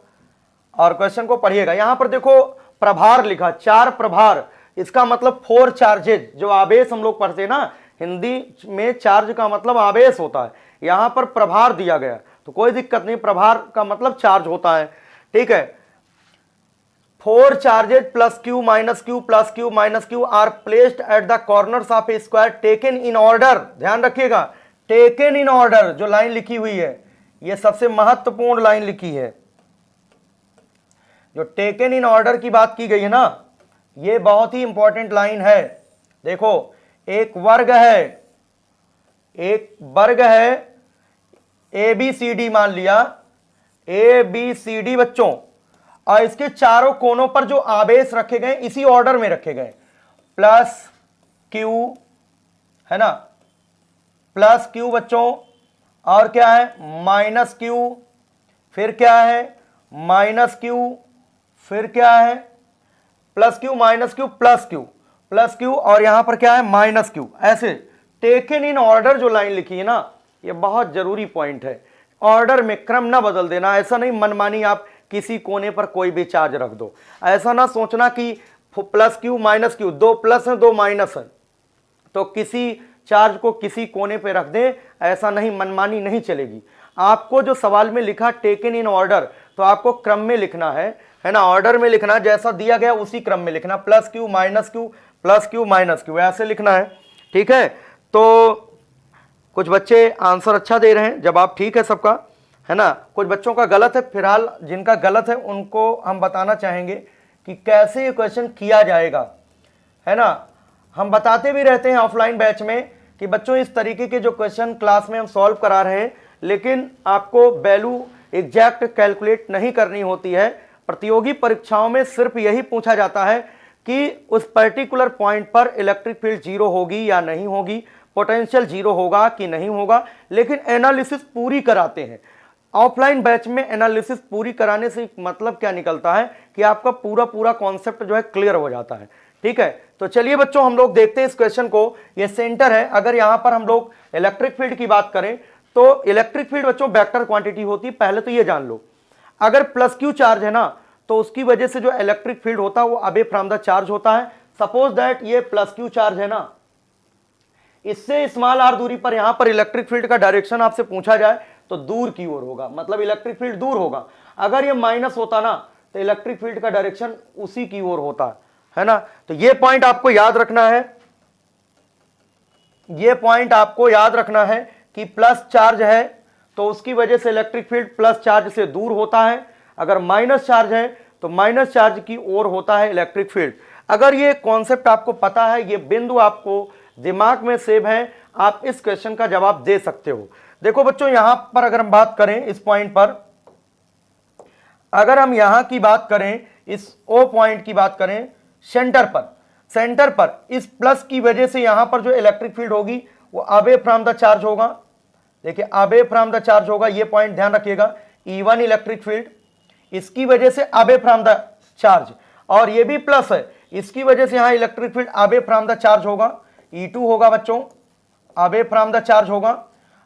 और क्वेश्चन को पढ़िएगा। यहां पर देखो प्रभार लिखा, 4 प्रभार, इसका मतलब 4 चार्जेज, जो आवेश हम लोग पढ़ते हैं ना हिंदी में, चार्ज का मतलब आवेश होता है, यहां पर प्रभार दिया गया, तो कोई दिक्कत नहीं, प्रभार का मतलब चार्ज होता है, ठीक है। 4 charges plus Q minus Q plus Q minus Q are placed at the corners of a square taken in order, ध्यान रखिएगा, टेकन इन ऑर्डर जो लाइन लिखी हुई है, यह सबसे महत्वपूर्ण लाइन लिखी है, जो टेकन इन ऑर्डर की बात की गई है ना, यह बहुत ही इंपॉर्टेंट लाइन है। देखो एक वर्ग है, एक वर्ग है ABCD, मान लिया ABCD बच्चों, और इसके चारों कोनों पर जो आवेश रखे गए इसी ऑर्डर में रखे गए, प्लस Q, है ना, प्लस Q बच्चों, और क्या है माइनस Q, फिर क्या है माइनस Q, फिर क्या है plus Q minus Q plus Q plus Q, और यहां पर क्या है माइनस Q। ऐसे टेकन इन ऑर्डर जो लाइन लिखी है ना, ये बहुत जरूरी पॉइंट है, ऑर्डर में क्रम ना बदल देना, ऐसा नहीं मनमानी आप किसी कोने पर कोई भी चार्ज रख दो, ऐसा ना सोचना कि plus Q minus Q, 2 plus है 2 माइनस है, तो किसी चार्ज को किसी कोने पे रख दें, ऐसा नहीं, मनमानी नहीं चलेगी। आपको जो सवाल में लिखा टेकन इन ऑर्डर, तो आपको क्रम में लिखना है ना, ऑर्डर में लिखना, जैसा दिया गया उसी क्रम में लिखना, plus Q minus Q plus Q minus Q, ऐसे लिखना है, ठीक है। तो कुछ बच्चे आंसर अच्छा दे रहे हैं, जवाब ठीक है सबका, है ना, कुछ बच्चों का गलत है। फिलहाल जिनका गलत है उनको हम बताना चाहेंगे कि कैसे ये क्वेश्चन किया जाएगा, है ना। हम बताते भी रहते हैं ऑफलाइन बैच में कि बच्चों इस तरीके के जो क्वेश्चन क्लास में हम सॉल्व करा रहे हैं, लेकिन आपको वैल्यू एग्जैक्ट कैलकुलेट नहीं करनी होती है। प्रतियोगी परीक्षाओं में सिर्फ यही पूछा जाता है कि उस पर्टिकुलर पॉइंट पर इलेक्ट्रिक फील्ड 0 होगी या नहीं होगी, पोटेंशियल 0 होगा कि नहीं होगा, लेकिन एनालिसिस पूरी कराते हैं। ऑफलाइन बैच में एनालिसिस पूरी कराने से मतलब क्या निकलता है कि आपका पूरा पूरा कॉन्सेप्ट जो है क्लियर हो जाता है, ठीक है। तो चलिए बच्चों हम लोग देखते हैं इस क्वेश्चन को। ये सेंटर है, अगर यहां पर हम लोग इलेक्ट्रिक फील्ड की बात करें तो इलेक्ट्रिक फील्ड बच्चों वेक्टर क्वांटिटी होती है, पहले तो ये जान लो। अगर प्लस Q चार्ज है ना, तो उसकी वजह से जो इलेक्ट्रिक फील्ड होता है वो अवे फ्रॉम द चार्ज होता है। सपोज दैट ये प्लस Q चार्ज है ना, इससे स्मॉल r दूरी पर यहां पर इलेक्ट्रिक फील्ड का डायरेक्शन आपसे पूछा जाए तो दूर की ओर होगा, मतलब इलेक्ट्रिक फील्ड दूर होगा। अगर ये माइनस होता ना, तो इलेक्ट्रिक फील्ड का डायरेक्शन उसी की ओर होता है ना। तो ये पॉइंट आपको याद रखना है, ये पॉइंट आपको याद रखना है कि प्लस चार्ज है तो उसकी वजह से इलेक्ट्रिक फील्ड प्लस चार्ज से दूर होता है, अगर माइनस चार्ज है तो माइनस चार्ज की ओर होता है इलेक्ट्रिक फील्ड। अगर ये कॉन्सेप्ट आपको पता है, ये बिंदु आपको दिमाग में सेव है, आप इस क्वेश्चन का जवाब दे सकते हो। देखो बच्चों यहां पर अगर हम बात करें इस पॉइंट पर, अगर हम यहां की बात करें, इस O पॉइंट की बात करें, सेंटर पर इस प्लस की वजह से यहां पर जो इलेक्ट्रिक फील्ड होगी वो अवे फ्रॉम द चार्ज होगा। देखिए अवे फ्रॉम द चार्ज होगा, ये पॉइंट ध्यान रखिएगा, E1 इलेक्ट्रिक फील्ड, इसकी वजह से अवे फ्रॉम द चार्ज, और ये भी प्लस है, इसकी वजह से यहां electric field away from the charge होगा। E2 होगा बच्चों, अवे फ्रॉम द चार्ज होगा,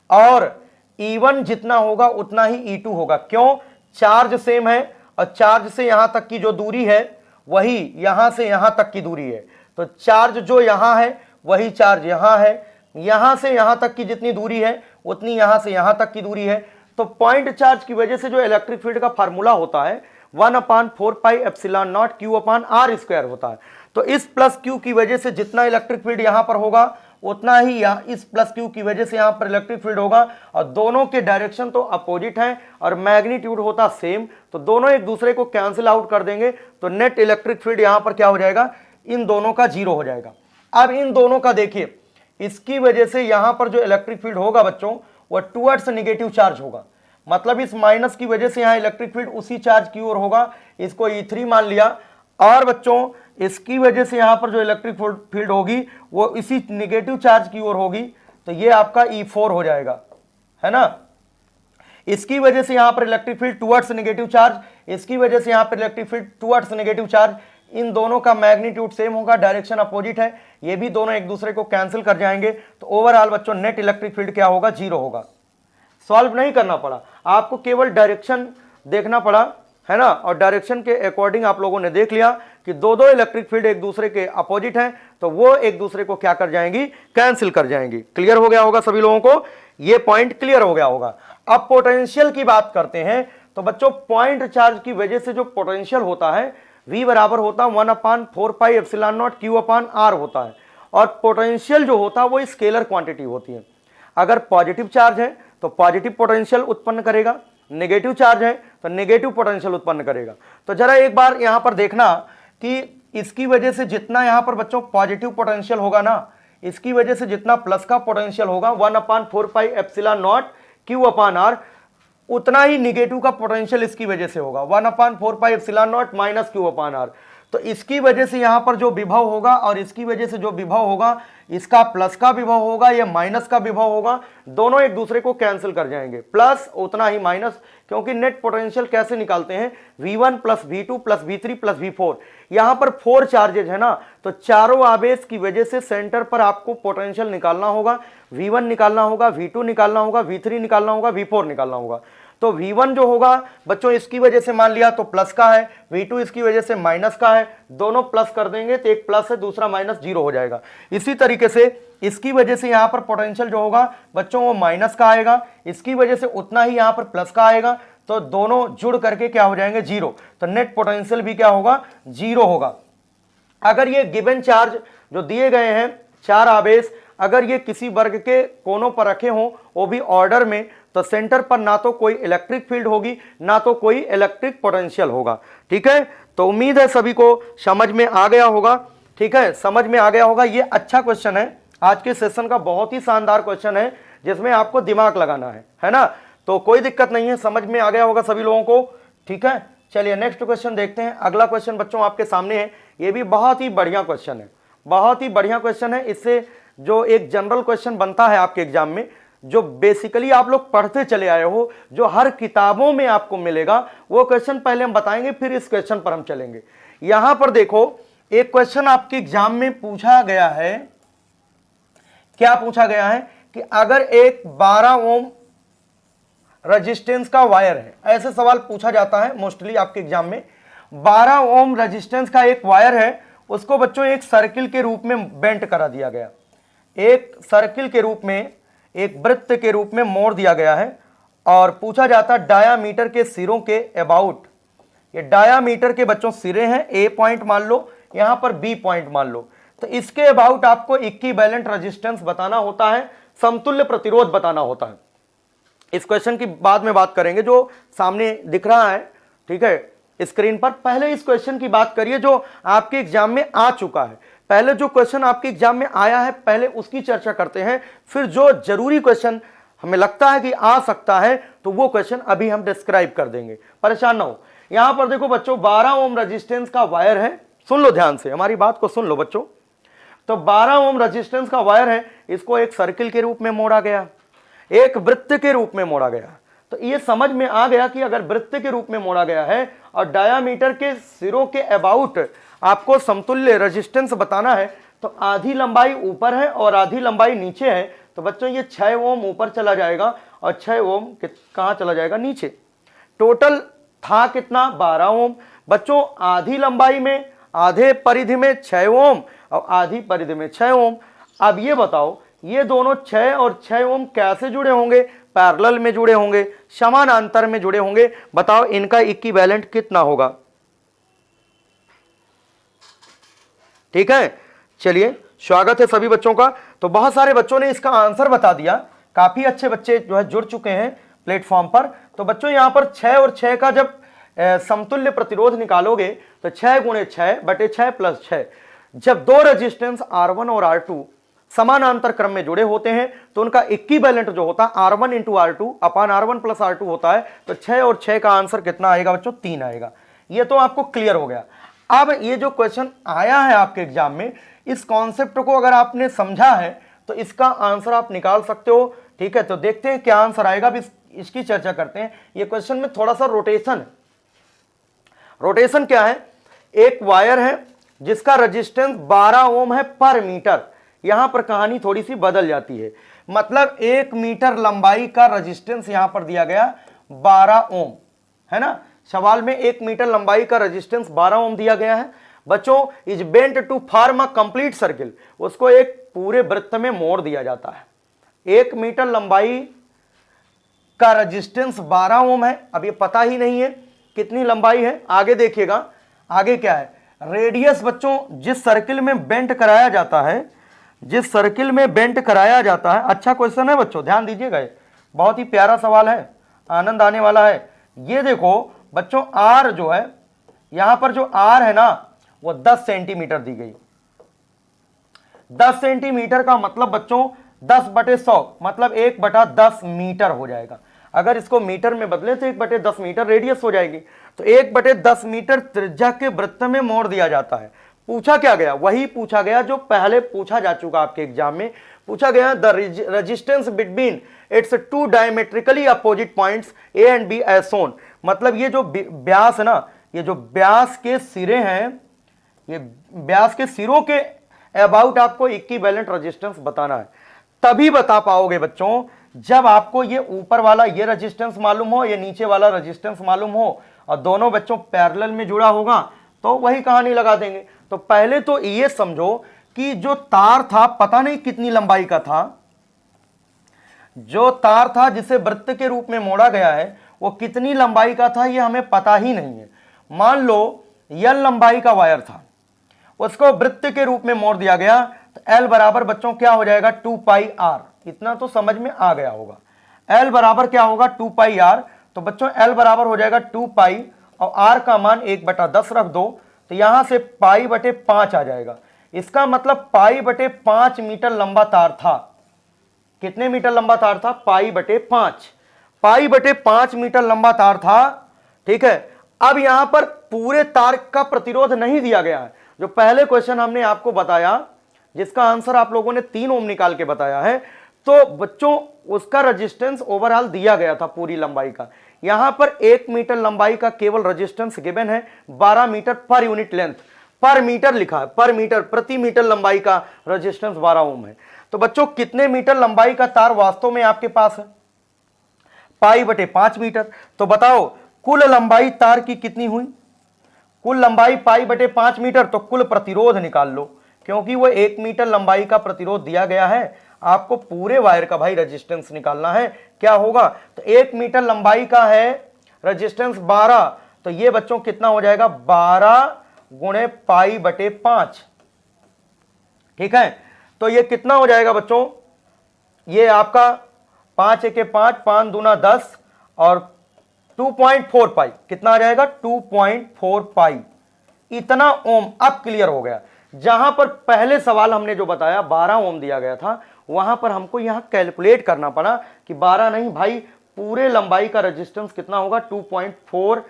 और E1 जितना होगा उतना ही E2 होगा। क्यों? चार्ज सेम है और चार्ज से यहां तक की जो दूरी है वही यहां से यहां तक की दूरी है। तो चार्ज जो यहां है वही चार्ज यहां है, यहां से यहां तक की जितनी दूरी है उतनी यहां से यहां तक की दूरी है। तो पॉइंट चार्ज की वजह से जो इलेक्ट्रिक फील्ड का फार्मूला होता है 1/4πε0 Q/r² होता है। तो इस प्लस क्यू की वजह से जितना इलेक्ट्रिक फील्ड यहां पर होगा उतना ही इस प्लस क्यू की वजह से यहां पर इलेक्ट्रिक फील्ड होगा, और दोनों के डायरेक्शन तो अपोजिट हैं और मैग्नीट्यूड होता सेम, तो दोनों एक दूसरे को कैंसिल आउट कर देंगे। तो नेट इलेक्ट्रिक फील्ड यहां पर क्या हो जाएगा? इन दोनों का 0 हो जाएगा। अब इन दोनों का देखिए, इसकी वजह से यहां पर जो इलेक्ट्रिक फील्ड होगा बच्चों वो टुवर्ड्स नेगेटिव चार्ज होगा, मतलब इस माइनस की वजह से यहां इलेक्ट्रिक फील्ड उसी चार्ज की ओर होगा, इसको E3 मान लिया। और बच्चों इसकी वजह से यहां पर जो इलेक्ट्रिक फील्ड होगी वो इसी नेगेटिव चार्ज की ओर होगी, तो ये आपका E4 हो जाएगा, है ना। इसकी वजह से यहां पर electric field towards negative charge, इसकी वजह से यहां पर electric field towards negative charge, इन दोनों का मैग्नीट्यूड सेम होगा, डायरेक्शन अपोजिट है, ये भी दोनों एक दूसरे को कैंसिल कर जाएंगे। तो ओवरऑल बच्चों नेट इलेक्ट्रिक फील्ड क्या होगा? 0 होगा। सॉल्व नहीं करना पड़ा, आपको केवल डायरेक्शन देखना पड़ा, है ना, और डायरेक्शन के अकॉर्डिंग आप लोगों ने देख लिया कि दो इलेक्ट्रिक फील्ड एक दूसरे के अपोजिट हैं, तो वो एक दूसरे को क्या कर जाएंगी? कैंसिल कर जाएंगी। क्लियर हो गया होगा सभी लोगों को, ये पॉइंट क्लियर हो गया होगा। अब पोटेंशियल की बात करते हैं, तो बच्चों पॉइंट चार्ज की वजह से जो पोटेंशियल होता है V बराबर होता है 1/4πε0 Q/r होता है, और पोटेंशियल जो होता है वो स्केलर क्वांटिटी होती है। अगर पॉजिटिव चार्ज है तो पॉजिटिव पोटेंशियल उत्पन्न करेगा, नेगेटिव चार्ज है तो नेगेटिव पोटेंशियल उत्पन्न करेगा। तो जरा एक बार यहां पर देखना कि इसकी वजह से जितना यहां पर बच्चों पॉजिटिव पोटेंशियल होगा ना, इसकी वजह से जितना प्लस का पोटेंशियल होगा 1/4πε0 Q/r, उतना ही निगेटिव का पोटेंशियल इसकी वजह से होगा 1/4πε0 Q/r। तो इसकी वजह से यहां पर जो विभव होगा और इसकी वजह से जो विभव होगा, इसका प्लस का विभव होगा, ये माइनस का विभव होगा, दोनों एक दूसरे को कैंसिल कर जाएंगे, प्लस उतना ही माइनस, क्योंकि नेट पोटेंशियल कैसे निकालते हैं? V1 + V2 + V3 + V4। यहां पर 4 चार्जेज है ना, तो चारों आवेश की वजह से सेंटर पर आपको पोटेंशियल निकालना होगा, V1 निकालना होगा, V2 निकालना होगा, V3 निकालना होगा, V4 निकालना होगा। तो V1 जो होगा बच्चों इसकी वजह से मान लिया तो प्लस का है, V2 इसकी वजह से माइनस का है, दोनों प्लस कर देंगे तो एक प्लस है दूसरा माइनस, 0 हो जाएगा। इसी तरीके से इसकी वजह से यहां पर पोटेंशियल जो होगा बच्चों वो माइनस का आएगा, इसकी वजह से उतना ही यहां पर प्लस का आएगा, तो दोनों जुड़ करके क्या हो जाएंगे? 0। तो नेट पोटेंशियल भी क्या होगा? 0 होगा। अगर ये गिवन चार्ज जो दिए गए हैं 4 आवेश, अगर ये किसी वर्ग के कोनों पर रखे हों वो भी ऑर्डर में, तो सेंटर पर ना तो कोई इलेक्ट्रिक फील्ड होगी ना तो कोई इलेक्ट्रिक पोटेंशियल होगा। ठीक है, तो उम्मीद है सभी को समझ में आ गया होगा। ठीक है, समझ में आ गया होगा। ये अच्छा क्वेश्चन है, आज के सेशन का बहुत ही शानदार क्वेश्चन है जिसमें आपको दिमाग लगाना है ना। तो कोई दिक्कत नहीं है, समझ में आ गया होगा सभी लोगों को। ठीक है, चलिए नेक्स्ट क्वेश्चन देखते हैं। अगला क्वेश्चन बच्चों आपके सामने है, ये भी बहुत ही बढ़िया क्वेश्चन है, बहुत ही बढ़िया क्वेश्चन है। इससे जो एक जनरल क्वेश्चन बनता है आपके एग्जाम में, जो बेसिकली आप लोग पढ़ते चले आए हो, जो हर किताबों में आपको मिलेगा, वो क्वेश्चन पहले हम बताएंगे, फिर इस क्वेश्चन पर हम चलेंगे। यहां पर देखो एक क्वेश्चन आपके एग्जाम में पूछा गया है, क्या पूछा गया है कि अगर एक 12 ओम रेजिस्टेंस का वायर है, ऐसे सवाल पूछा जाता है मोस्टली आपके एग्जाम में। 12 ओम रेजिस्टेंस का एक वायर है, उसको बच्चों एक सर्किल के रूप में बेंट करा दिया गया, एक सर्किल के रूप में, एक वृत्त के रूप में मोड़ दिया गया है, और पूछा जाता डायामीटर के सिरों के अबाउट, ये डायामीटर के बच्चों सिरे हैं, ए पॉइंट मान लो, यहां पर बी पॉइंट मान लो, तो इसके अबाउट आपको इक्विवेलेंट रेजिस्टेंस बताना होता है, समतुल्य प्रतिरोध बताना होता है। इस क्वेश्चन की बाद में बात करेंगे जो सामने दिख रहा है, ठीक है, स्क्रीन पर। पहले इस क्वेश्चन की बात करिए जो आपके एग्जाम में आ चुका है, पहले जो क्वेश्चन आपके एग्जाम में आया है पहले उसकी चर्चा करते हैं, फिर जो जरूरी क्वेश्चन हमें लगता है कि आ सकता है तो वो क्वेश्चन अभी हम डिस्क्राइब कर देंगे, परेशान ना हो। यहां पर देखो बच्चों 12 ओम रेजिस्टेंस का वायर है, सुन लो ध्यान से, हमारी बात को सुन लो बच्चों। तो 12 ओम रेजिस्टेंस का वायर है, इसको एक सर्किल के रूप में मोड़ा गया, एक वृत्त के रूप में मोड़ा गया। तो ये समझ में आ गया कि अगर वृत्त के रूप में मोड़ा गया है और डायामीटर के सिरों के अबाउट आपको समतुल्य रेजिस्टेंस बताना है, तो आधी लंबाई ऊपर है और आधी लंबाई नीचे है, तो बच्चों ये 6 ओम ऊपर चला जाएगा और 6 ओम कहाँ चला जाएगा, नीचे। टोटल था कितना, 12 ओम। बच्चों आधी लंबाई में, आधे परिधि में 6 ओम और आधी परिधि में 6 ओम। अब ये बताओ ये दोनों 6 और 6 ओम कैसे जुड़े होंगे, पैरेलल में जुड़े होंगे, समानांतर में जुड़े होंगे। बताओ इनका इक्विवेलेंट कितना होगा। ठीक है, चलिए स्वागत है सभी बच्चों का। तो बहुत सारे बच्चों ने इसका आंसर बता दिया, काफी अच्छे बच्चे जो है जुड़ चुके हैं प्लेटफॉर्म पर। तो बच्चों यहां पर 6 और 6 का जब समतुल्य प्रतिरोध निकालोगे तो 6 गुणे 6 बटे 6 प्लस 6। जब दो रेजिस्टेंस R1 और R2 समानांतर क्रम में जुड़े होते हैं तो उनका इक्विवेलेंट जो होता है R1 इंटू R2 अपान R1 प्लस R2 होता है। तो 6 और 6 का आंसर कितना आएगा बच्चों, 3 आएगा। ये तो आपको क्लियर हो गया। अब ये जो क्वेश्चन आया है आपके एग्जाम में, इस कॉन्सेप्ट को अगर आपने समझा है तो इसका आंसर आप निकाल सकते हो। ठीक है, तो देखते हैं क्या आंसर आएगा, अब इसकी चर्चा करते हैं। ये क्वेश्चन में थोड़ा सा रोटेशन है। रोटेशन क्या है, एक वायर है जिसका रेजिस्टेंस 12 ओम है पर मीटर। यहां पर कहानी थोड़ी सी बदल जाती है, मतलब 1 मीटर लंबाई का रेजिस्टेंस यहां पर दिया गया 12 ओम, है ना। सवाल में 1 मीटर लंबाई का रेजिस्टेंस 12 ओम दिया गया है। बच्चों is bent to form a complete circle, उसको एक पूरे वृत्त में मोड़ दिया जाता है। 1 मीटर लंबाई का रेजिस्टेंस 12 ओम है। अब ये पता ही नहीं है कितनी लंबाई है, आगे देखिएगा। आगे क्या है, रेडियस बच्चों जिस सर्किल में बेंट कराया जाता है, जिस सर्किल में बेंट कराया जाता है। अच्छा क्वेश्चन है बच्चों, ध्यान दीजिएगा, बहुत ही प्यारा सवाल है, आनंद आने वाला है। ये देखो बच्चों आर जो है, यहां पर जो आर है ना वो 10 सेंटीमीटर दी गई। 10 सेंटीमीटर का मतलब बच्चों 10 बटे 100 मतलब 1 बटा 10 मीटर हो जाएगा। अगर इसको मीटर में बदले तो 1 बटे 10 मीटर रेडियस हो जाएगी। तो 1 बटे 10 मीटर त्रिज्या के वृत्त में मोड़ दिया जाता है। पूछा क्या गया, वही पूछा गया जो पहले पूछा जा चुका आपके एग्जाम में। पूछा गया the resistance between its 2 diametrically opposite points A and B as shown. मतलब ये जो व्यास है ना, ये जो व्यास के सिरे हैं, ये व्यास के सिरों के अबाउट आपको इक्विवेलेंट रेजिस्टेंस बताना है। तभी बता पाओगे बच्चों जब आपको ये ऊपर वाला ये रेजिस्टेंस मालूम हो, ये नीचे वाला रेजिस्टेंस मालूम हो और दोनों बच्चों पैरेलल में जुड़ा होगा तो वही कहानी लगा देंगे। तो पहले तो ये समझो कि जो तार था पता नहीं कितनी लंबाई का था, जो तार था जिसे वृत्त के रूप में मोड़ा गया है वो कितनी लंबाई का था ये हमें पता ही नहीं है। मान लो L लंबाई का वायर था, उसको वृत्त के रूप में मोड़ दिया गया तो L बराबर बच्चों क्या हो जाएगा 2 पाई R। इतना तो समझ में आ गया होगा। L बराबर क्या होगा 2 पाई R। तो बच्चों L बराबर हो जाएगा 2 पाई और R का मान 1 बटा 10 रख दो तो यहां से पाई बटे 5 आ जाएगा। इसका मतलब पाई बटे 5 मीटर लंबा तार था। कितने मीटर लंबा तार था, पाई बटे 5। पाई बटे 5 मीटर लंबा तार था। ठीक है, अब यहां पर पूरे तार का प्रतिरोध नहीं दिया गया है। जो पहले क्वेश्चन हमने आपको बताया जिसका आंसर आप लोगों ने 3 ओम निकाल के बताया है, तो बच्चों उसका रेजिस्टेंस ओवरऑल दिया गया था पूरी लंबाई का। यहां पर 1 मीटर लंबाई का केवल रेजिस्टेंस गिवन है, 12 मीटर पर यूनिट लेंथ, पर मीटर लिखा है, पर मीटर, प्रति मीटर लंबाई का रेजिस्टेंस 12 ओम है। तो बच्चों कितने मीटर लंबाई का तार वास्तव में आपके पास है, पाई बटे 5 मीटर। तो बताओ कुल लंबाई तार की कितनी हुई, कुल लंबाई पाई बटे 5 मीटर। तो कुल प्रतिरोध निकाल लो, क्योंकि वो 1 मीटर लंबाई का प्रतिरोध दिया गया है, आपको पूरे वायर का भाई रेजिस्टेंस निकालना है। क्या होगा, तो 1 मीटर लंबाई का है रेजिस्टेंस 12, तो ये बच्चों कितना हो जाएगा 12 गुणे पाई बटे 5। ठीक है, तो ये कितना हो जाएगा बच्चों, ये आपका 5 एके 5, 5 दूना 10 और 2.4 पाई कितना आ जाएगा 2.4 पाई, इतना ओम। अब क्लियर हो गया। जहां पर पहले सवाल हमने जो बताया 12 ओम दिया गया था, वहां पर हमको यहां कैलकुलेट करना पड़ा कि 12 नहीं भाई, पूरे लंबाई का रेजिस्टेंस कितना होगा 2.4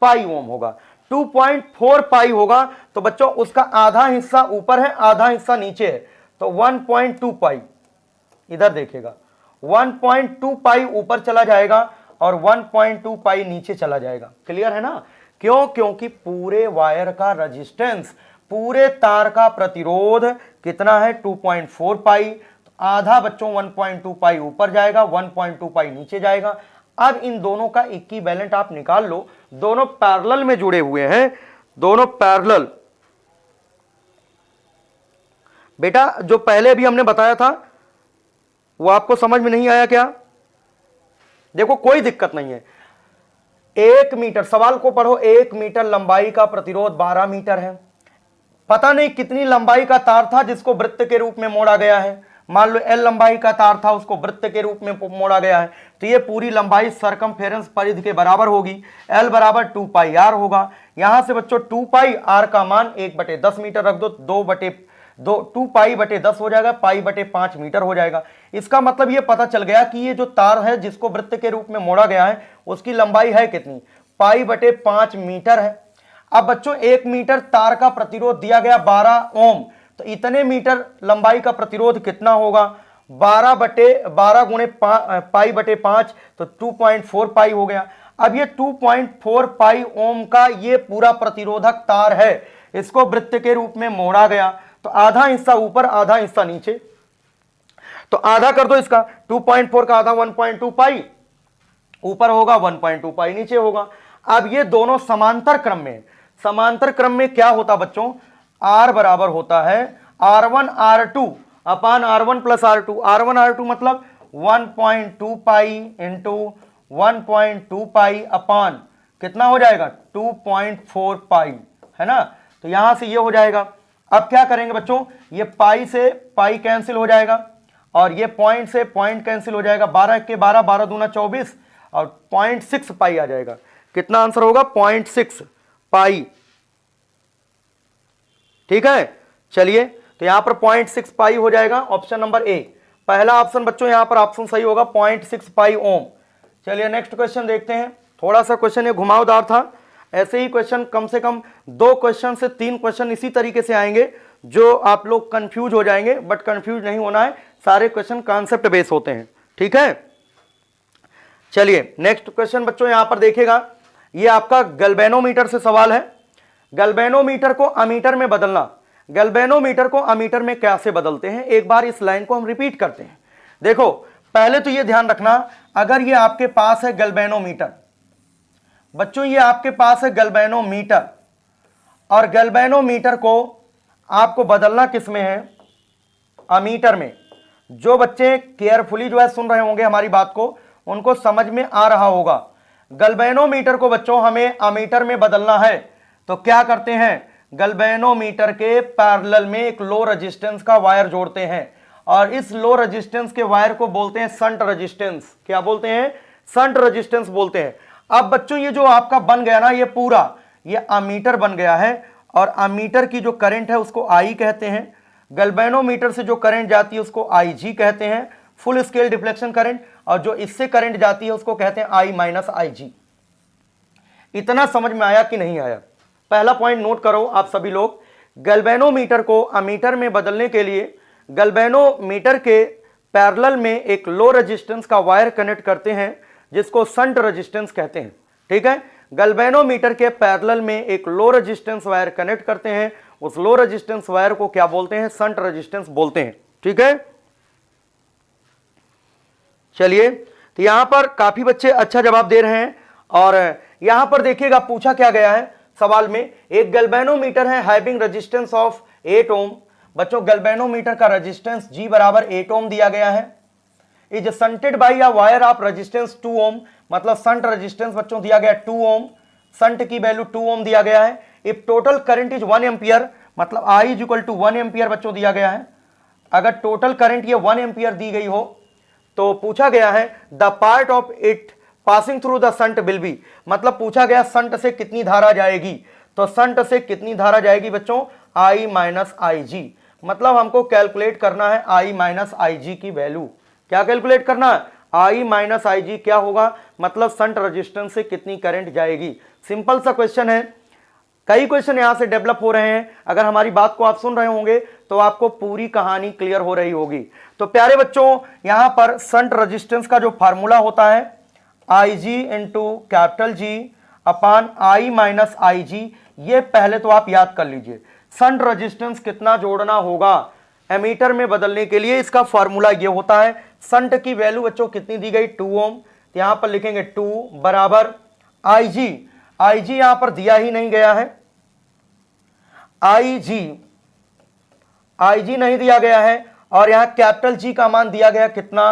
पाई ओम होगा। 2.4 पाई होगा तो बच्चों उसका आधा हिस्सा ऊपर है, आधा हिस्सा नीचे है, तो 1.2 पाई। इधर देखिएगा 1.2 पाई ऊपर चला जाएगा और 1.2 पाई नीचे चला जाएगा। क्लियर है ना, क्यों, क्योंकि पूरे वायर का रेजिस्टेंस पूरे तार का प्रतिरोध कितना है 2.4 पाई, तो आधा बच्चों 1.2 पाई ऊपर जाएगा, 1.2 पाई नीचे जाएगा। अब इन दोनों का इक्विवेलेंट आप निकाल लो, दोनों पैरेलल में जुड़े हुए हैं, दोनों पैरेलल। बेटा जो पहले भी हमने बताया था वो आपको समझ में नहीं आया क्या? देखो कोई दिक्कत नहीं है, 1 मीटर, सवाल को पढ़ो, 1 मीटर लंबाई का प्रतिरोध 12 मीटर है। पता नहीं कितनी लंबाई का तार था जिसको वृत्त के रूप में मोड़ा गया है, मान लो L लंबाई का तार था, उसको वृत्त के रूप में मोड़ा गया है, तो ये पूरी लंबाई सरकमफेरेंस परिधि के बराबर होगी, L बराबर 2 पाई R होगा। यहां से बच्चों 2 पाई R का मान 1/10 मीटर रख दो, 2 पाई बटे 10 हो जाएगा, पाई बटे 5 मीटर हो जाएगा। इसका मतलब ये पता चल गया कि ये जो तार है जिसको वृत्त के रूप में मोड़ा गया है उसकी लंबाई है कितनी, पाई बटे 5 मीटर है। अब बच्चों 1 मीटर तार का प्रतिरोध दिया गया 12 ओम, तो इतने मीटर लंबाई का प्रतिरोध कितना होगा, 12 गुणे पाई बटे 5, तो 2.4 पाई हो गया। अब ये 2.4 पाई ओम का ये पूरा प्रतिरोधक तार है, इसको वृत्त के रूप में मोड़ा गया, तो आधा हिस्सा ऊपर आधा हिस्सा नीचे, तो आधा कर दो इसका, 2.4 का आधा 1.2 पाई ऊपर होगा, 1.2 पाई नीचे होगा। अब ये दोनों समांतर क्रम में, समांतर क्रम में क्या होता बच्चों, R बराबर होता है R1 R2 अपान R1 plus R2। R1 R2 मतलब 1.2 पाई इंटू 1.2 पाई अपान कितना हो जाएगा 2.4 पाई, है ना। तो यहां से ये हो जाएगा। अब क्या करेंगे बच्चों, ये पाई से पाई कैंसिल हो जाएगा और ये पॉइंट से पॉइंट कैंसिल हो जाएगा, 12 के 12, 12 दूना 24 और 0.6 पाई आ जाएगा। कितना आंसर होगा 0.6 पाई, ठीक है। चलिए तो यहां पर 0.6 पाई हो जाएगा, ऑप्शन नंबर ए पहला ऑप्शन बच्चों यहां पर ऑप्शन सही होगा 0.6 पाई ओम। चलिए नेक्स्ट क्वेश्चन देखते हैं। थोड़ा सा क्वेश्चन ये घुमावदार था, ऐसे ही क्वेश्चन कम से कम 2 क्वेश्चन से 3 क्वेश्चन इसी तरीके से आएंगे जो आप लोग कंफ्यूज हो जाएंगे, बट कंफ्यूज नहीं होना है, सारे क्वेश्चन कॉन्सेप्ट बेस होते हैं, ठीक है। चलिए नेक्स्ट क्वेश्चन बच्चों यहां पर देखिएगा, ये आपका गैल्वेनोमीटर से सवाल है। गैल्वेनोमीटर को अमीटर में बदलना, गैल्वेनोमीटर को अमीटर में कैसे बदलते हैं, एक बार इस लाइन को हम रिपीट करते हैं। देखो पहले तो ये ध्यान रखना, अगर ये आपके पास है गैल्वेनोमीटर, बच्चों ये आपके पास है गैल्वेनोमीटर, और गैल्वेनोमीटर को आपको बदलना किस में है, अमीटर में। जो बच्चे केयरफुली जो है सुन रहे होंगे हमारी बात को, उनको समझ में आ रहा होगा। गैल्वेनोमीटर को बच्चों हमें अमीटर में बदलना है, तो क्या करते हैं, गैल्वेनोमीटर के पैरेलल में एक लो रेजिस्टेंस का वायर जोड़ते हैं, और इस लो रेजिस्टेंस के वायर को बोलते हैं शंट रेजिस्टेंस। क्या बोलते हैं, शंट रेजिस्टेंस बोलते हैं। अब बच्चों ये जो आपका बन गया ना, ये पूरा ये अमीटर बन गया है, और अमीटर की जो करंट है उसको आई कहते हैं, गैल्वेनोमीटर से जो करंट जाती है उसको IG कहते हैं, फुल स्केल डिफ्लेक्शन करंट, और जो इससे करंट जाती है उसको कहते हैं I माइनस IG। इतना समझ में आया कि नहीं आया? पहला पॉइंट नोट करो आप सभी लोग, गैल्वेनोमीटर को अमीटर में बदलने के लिए गैल्वेनोमीटर के पैरेलल में एक लो रेजिस्टेंस का वायर कनेक्ट करते हैं जिसको शंट रेजिस्टेंस कहते हैं, ठीक है। गैल्वेनोमीटर के पैरेलल में एक लो रेजिस्टेंस वायर कनेक्ट करते हैं, उस लो रेजिस्टेंस वायर को क्या बोलते हैं, शंट रेजिस्टेंस बोलते हैं, ठीक है। चलिए तो यहां पर काफी बच्चे अच्छा जवाब दे रहे हैं, और यहां पर देखिएगा पूछा क्या गया है सवाल में, एक गैल्वेनोमीटर है हैविंग रेजिस्टेंस ऑफ 8 ओम। बच्चों गैल्वेनोमीटर का रेजिस्टेंस G बराबर 8 ओम दिया गया है, is shunted bye a wire of resistance 2 ओम, मतलब शंट रेजिस्टेंस बच्चों दिया गया 2 ओम, शंट की वैल्यू 2 ओम दिया गया है। If total current is 1 ampere, मतलब I is equal to 1 ampere बच्चों दिया गया है। अगर टोटल करंट ये 1 एम्पियर दी गई हो तो पूछा गया है the part of it passing through the shunt will be, मतलब पूछा गया शंट से कितनी धारा जाएगी, तो शंट से कितनी धारा जाएगी बच्चों I माइनस IG, मतलब हमको कैलकुलेट करना है I माइनस IG की वैल्यू। क्या कैलकुलेट करना है, I माइनस IG क्या होगा, मतलब शंट रेजिस्टेंस से कितनी करंट जाएगी। सिंपल सा क्वेश्चन है, कई क्वेश्चन यहां से डेवलप हो रहे हैं, अगर हमारी बात को आप सुन रहे होंगे तो आपको पूरी कहानी क्लियर हो रही होगी। तो प्यारे बच्चों यहां पर शंट रेजिस्टेंस का जो फार्मूला होता है IG into capital G upon I minus IG, ये पहले तो आप याद कर लीजिए। शंट रेजिस्टेंस कितना जोड़ना होगा एमीटर में बदलने के लिए, इसका फॉर्मूला ये होता है। शंट की वैल्यू बच्चों कितनी दी गई 2 ओम, तो यहां पर लिखेंगे 2 बराबर IG, IG यहां पर दिया ही नहीं गया है, IG नहीं दिया गया है, और यहां कैपिटल G का मान दिया गया कितना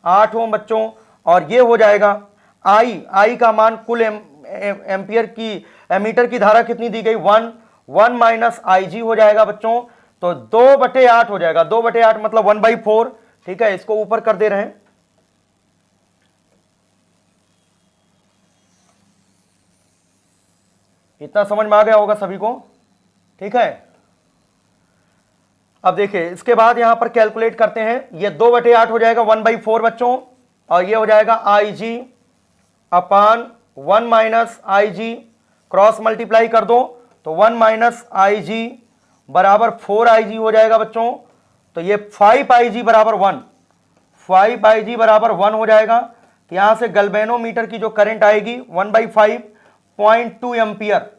8 ओम बच्चों, और ये हो जाएगा I का मान कुल एम्पियर की एमीटर की धारा कितनी दी गई 1 माइनस IG हो जाएगा बच्चों, तो 2/8 हो जाएगा। 2/8 मतलब 1/4, ठीक है, इसको ऊपर कर दे रहे हैं। इतना समझ में आ गया होगा सभी को, ठीक है। अब देखिए इसके बाद यहां पर कैलकुलेट करते हैं, ये 2/8 हो जाएगा 1/4 बच्चों, और ये हो जाएगा IG अपान 1 माइनस IG, क्रॉस मल्टीप्लाई कर दो तो 1 माइनस IG बराबर 4IG हो जाएगा बच्चों, तो ये 5IG बराबर 1, 5IG बराबर 1 हो जाएगा। तो यहां से गैल्वेनोमीटर की जो करंट आएगी 1/5 0.2 एम्पियर,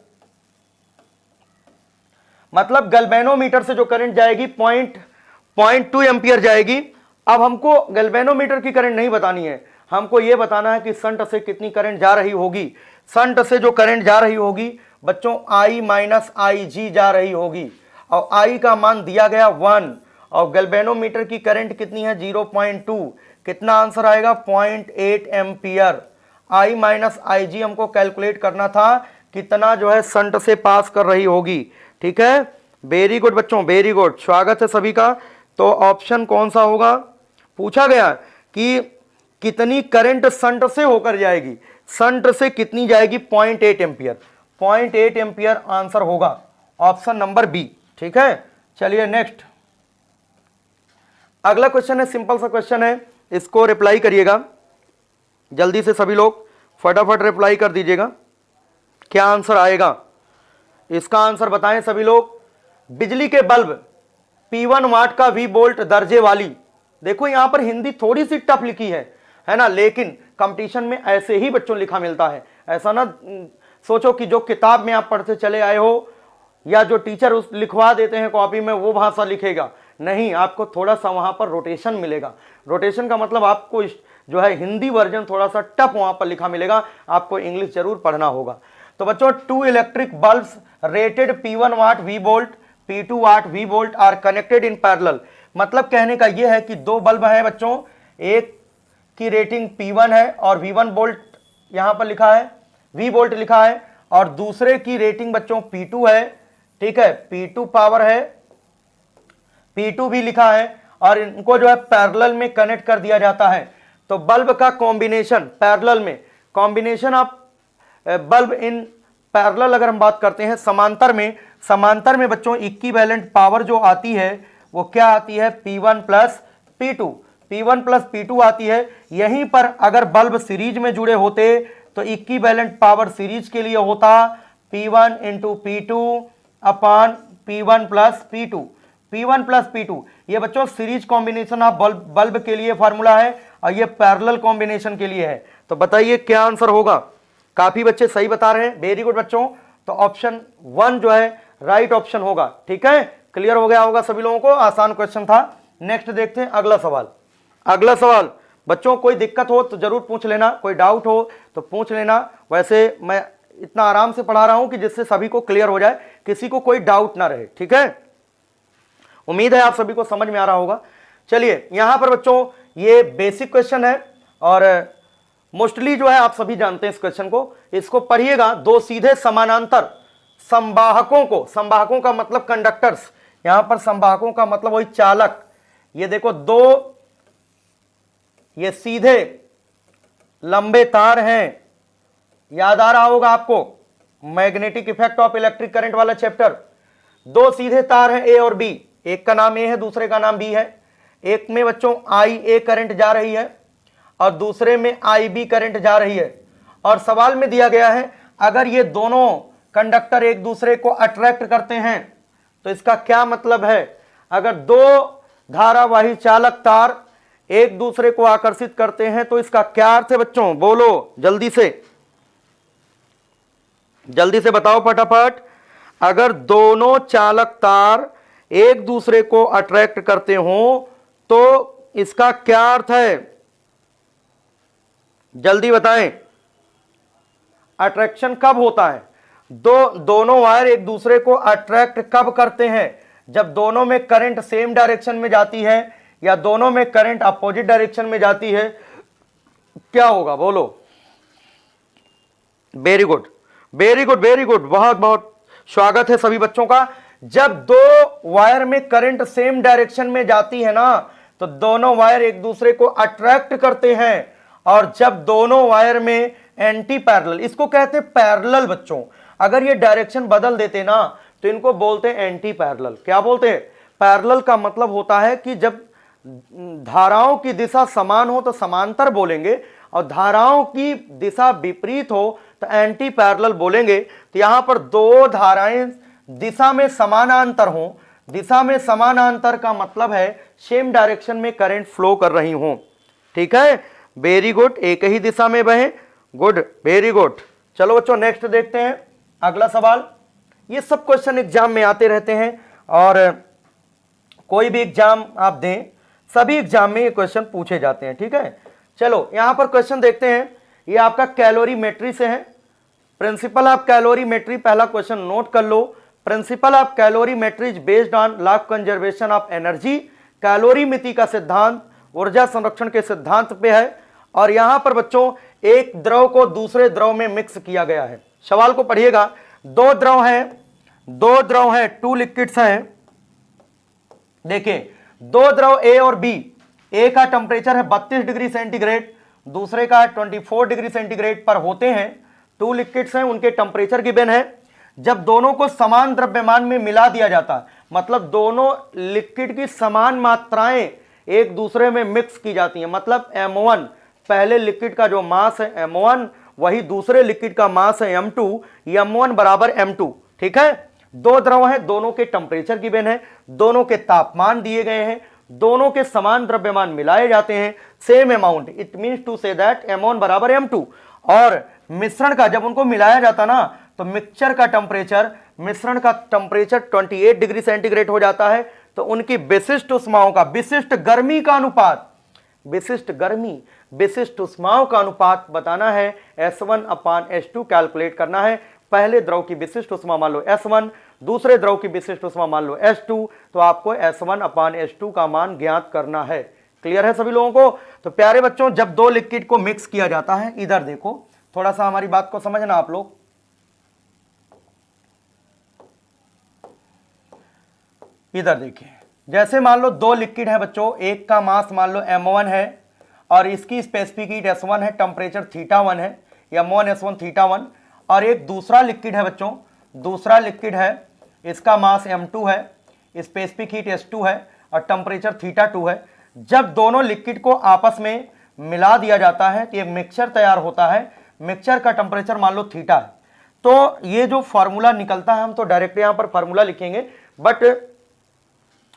मतलब गैल्वेनोमीटर से जो करंट जाएगी 0.2 एम्पियर जाएगी। अब हमको गैल्वेनोमीटर की करंट नहीं बतानी है, हमको यह बताना है कि शंट से कितनी करंट जा रही होगी। शंट से जो करंट जा रही होगी बच्चों I माइनस IG जा रही होगी, और I का मान दिया गया 1, और गैल्वेनोमीटर की करंट कितनी है 0.2, कितना आंसर आएगा 0.8 एम्पियर। I माइनस IG हमको कैलकुलेट करना था कितना जो है शंट से पास कर रही होगी, ठीक है। वेरी गुड बच्चों, वेरी गुड, स्वागत है सभी का। तो ऑप्शन कौन सा होगा, पूछा गया कि कितनी करंट शंट से होकर जाएगी, शंट से कितनी जाएगी 0.8 एम्पियर, 0.8 एम्पियर आंसर होगा ऑप्शन नंबर बी, ठीक है। चलिए नेक्स्ट, अगला क्वेश्चन है, सिंपल सा क्वेश्चन है, इसको रिप्लाई करिएगा जल्दी से, सभी लोग फटाफट रिप्लाई कर दीजिएगा, क्या आंसर आएगा इसका आंसर बताएं सभी लोग। बिजली के बल्ब P1 वाट का V वोल्ट दर्जे वाली, देखो यहां पर हिंदी थोड़ी सी टफ लिखी है ना, लेकिन कंपटीशन में ऐसे ही बच्चों लिखा मिलता है। ऐसा ना सोचो कि जो किताब में आप पढ़ते चले आए हो या जो टीचर उस लिखवा देते हैं कॉपी में वो भाषा लिखेगा, नहीं, आपको थोड़ा सा वहां पर रोटेशन मिलेगा। रोटेशन का मतलब आपको जो है हिंदी वर्जन थोड़ा सा टफ वहां पर लिखा मिलेगा, आपको इंग्लिश जरूर पढ़ना होगा। तो बच्चों 2 electric bulbs rated P1 watt V volt P2 watt V volt are connected in parallel, मतलब कहने का यह है कि 2 बल्ब हैं बच्चों, एक की रेटिंग P1 है और V1 वोल्ट यहां पर लिखा है, V वोल्ट लिखा है, और दूसरे की रेटिंग बच्चों P2 है, ठीक है, P2 पावर है, P2 भी लिखा है, और इनको जो है पैरेलल में कनेक्ट कर दिया जाता है। तो बल्ब का कॉम्बिनेशन पैरेलल में, combination of bulb in parallel अगर हम बात करते हैं, समांतर में बच्चों इक्विवेलेंट पावर जो आती है वो क्या आती है P1 plus P2, P1 plus P2 आती है। यहीं पर अगर बल्ब सीरीज में जुड़े होते तो इक्विवेलेंट पावर सीरीज के लिए होता P1 इंटू P2 अपान P1 plus P2, P1 plus P2। ये बच्चों सीरीज कॉम्बिनेशन ऑफ बल्ब के लिए फार्मूला है, और ये पैरेलल कॉम्बिनेशन के लिए है। तो बताइए क्या आंसर होगा, काफी बच्चे सही बता रहे हैं, वेरी गुड बच्चों। तो ऑप्शन 1 जो है राइट ऑप्शन होगा, ठीक है। क्लियर हो गया होगा सभी लोगों को, आसान क्वेश्चन था। नेक्स्ट देखते हैं अगला सवाल। अगला सवाल बच्चों कोई दिक्कत हो तो जरूर पूछ लेना, कोई डाउट हो तो पूछ लेना। वैसे मैं इतना आराम से पढ़ा रहा हूं कि जिससे सभी को क्लियर हो जाए, किसी को कोई डाउट ना रहे, ठीक है। उम्मीद है आप सभी को समझ में आ रहा होगा। चलिए यहां पर बच्चों ये बेसिक क्वेश्चन है, और मोस्टली जो है आप सभी जानते हैं इस क्वेश्चन को, इसको पढ़िएगा। 2 सीधे समानांतर संवाहकों को, संवाहकों का मतलब कंडक्टर्स, यहां पर संवाहकों का मतलब वही चालक। ये देखो 2 ये सीधे लंबे तार हैं, याद आ रहा होगा आपको magnetic effect of electric current वाला चैप्टर। 2 सीधे तार हैं A और B, एक का नाम A है, दूसरे का नाम B है। एक में बच्चों IA करंट जा रही है और दूसरे में IB करंट जा रही है। और सवाल में दिया गया है अगर ये दोनों कंडक्टर एक दूसरे को अट्रैक्ट करते हैं तो इसका क्या मतलब है। अगर 2 धारावाही चालक तार एक दूसरे को आकर्षित करते हैं तो इसका क्या अर्थ है बच्चों, बोलो जल्दी से बताओ फटाफट। अगर दोनों चालक तार एक दूसरे को अट्रैक्ट करते हो तो इसका क्या अर्थ है, जल्दी बताएं। अट्रैक्शन कब होता है, दोनों वायर एक दूसरे को अट्रैक्ट कब करते हैं, जब दोनों में करंट सेम डायरेक्शन में जाती है या दोनों में करंट अपोजिट डायरेक्शन में जाती है, क्या होगा बोलो। Very good very good very good, बहुत बहुत स्वागत है सभी बच्चों का। जब दो वायर में करंट सेम डायरेक्शन में जाती है ना तो दोनों वायर एक दूसरे को अट्रैक्ट करते हैं, और जब दोनों वायर में एंटी पैरेलल, इसको कहते हैं पैरेलल बच्चों, अगर ये डायरेक्शन बदल देते ना तो इनको बोलते हैं एंटी पैरेलल। क्या बोलते हैं, पैरेलल का मतलब होता है कि जब धाराओं की दिशा समान हो तो समांतर बोलेंगे, और धाराओं की दिशा विपरीत हो तो एंटी पैरेलल बोलेंगे। तो यहां पर दो धाराएं दिशा में समानांतर हो, दिशा में समानांतर का मतलब है सेम डायरेक्शन में करंट फ्लो कर रही हो, ठीक है, वेरी गुड, एक ही दिशा में बहे, गुड वेरी गुड। चलो बच्चों नेक्स्ट देखते हैं अगला सवाल। ये सब क्वेश्चन एग्जाम में आते रहते हैं, और कोई भी एग्जाम आप दें सभी एग्जाम में ये क्वेश्चन पूछे जाते हैं, ठीक है। चलो यहां पर क्वेश्चन देखते हैं, ये आपका कैलोरीमेट्री से है, प्रिंसिपल ऑफ कैलोरीमेट्री, पहला क्वेश्चन नोट कर लो। Principle of calorimetry is based on law of conservation of energy, कैलोरीमिति का सिद्धांत ऊर्जा संरक्षण के सिद्धांत पे है। और यहां पर बच्चों एक द्रव को दूसरे द्रव में मिक्स किया गया है। सवाल को पढ़िएगा, दो द्रव हैं, टू लिक्विड्स हैं। देखिए दो द्रव ए और बी, ए का टेम्परेचर है 32 डिग्री सेंटीग्रेड, दूसरे का 24 डिग्री सेंटीग्रेड पर होते हैं। टू लिक्विड्स हैं, उनके टेम्परेचर गिवन है। जब दोनों को समान द्रव्यमान में मिला दिया जाता, मतलब दोनों लिक्विड की समान मात्राएं एक दूसरे में मिक्स की जाती हैं, मतलब M1, पहले लिक्विड का जो मास है M1 वही दूसरे लिक्विड का मास है M2, M1 बराबर M2, ठीक है। दो द्रव हैं, दोनों के टेम्परेचर गिवन है, दोनों के तापमान दिए गए हैं, दोनों के समान द्रव्यमान मिलाए जाते हैं, same amount, it means to say that M1 बराबर M2। और मिश्रण का जब उनको मिलाया जाता ना तो मिक्सचर का टेम्परेचर, मिश्रण का टेम्परेचर 28 डिग्री सेंटीग्रेड हो जाता है। तो उनकी विशिष्ट उष्माओं का, विशिष्ट गर्मी का अनुपात, विशिष्ट गर्मी विशिष्ट उष्माओं का अनुपात बताना है, S1/S2 कैलकुलेट करना है। पहले द्रव की विशिष्ट उष्मा मान लो S1, दूसरे द्रव की विशिष्ट उष्मा मान लो S2, तो आपको S1/S2 का मान ज्ञात करना है। क्लियर है सभी लोगों को। तो प्यारे बच्चों जब दो लिक्विड को मिक्स किया जाता है, इधर देखो थोड़ा सा हमारी बात को समझना आप लोग, इधर देखिए, जैसे मान लो दो लिक्विड है बच्चों, एक का मास मान लो M1 है और इसकी स्पेसिफिक हीट S1 है, टेम्परेचर θ1 है, M1S1 θ1, और एक दूसरा लिक्विड है बच्चों, दूसरा लिक्विड है, इसका मास M2 है, स्पेसिफिक हीट S2 है और टेम्परेचर θ2 है। जब दोनों लिक्विड को आपस में मिला दिया जाता है तो एक मिक्सचर तैयार होता है, मिक्सचर का टेम्परेचर मान लो θ है। तो ये जो फॉर्मूला निकलता है, हम तो डायरेक्ट यहां पर फॉर्मूला लिखेंगे, बट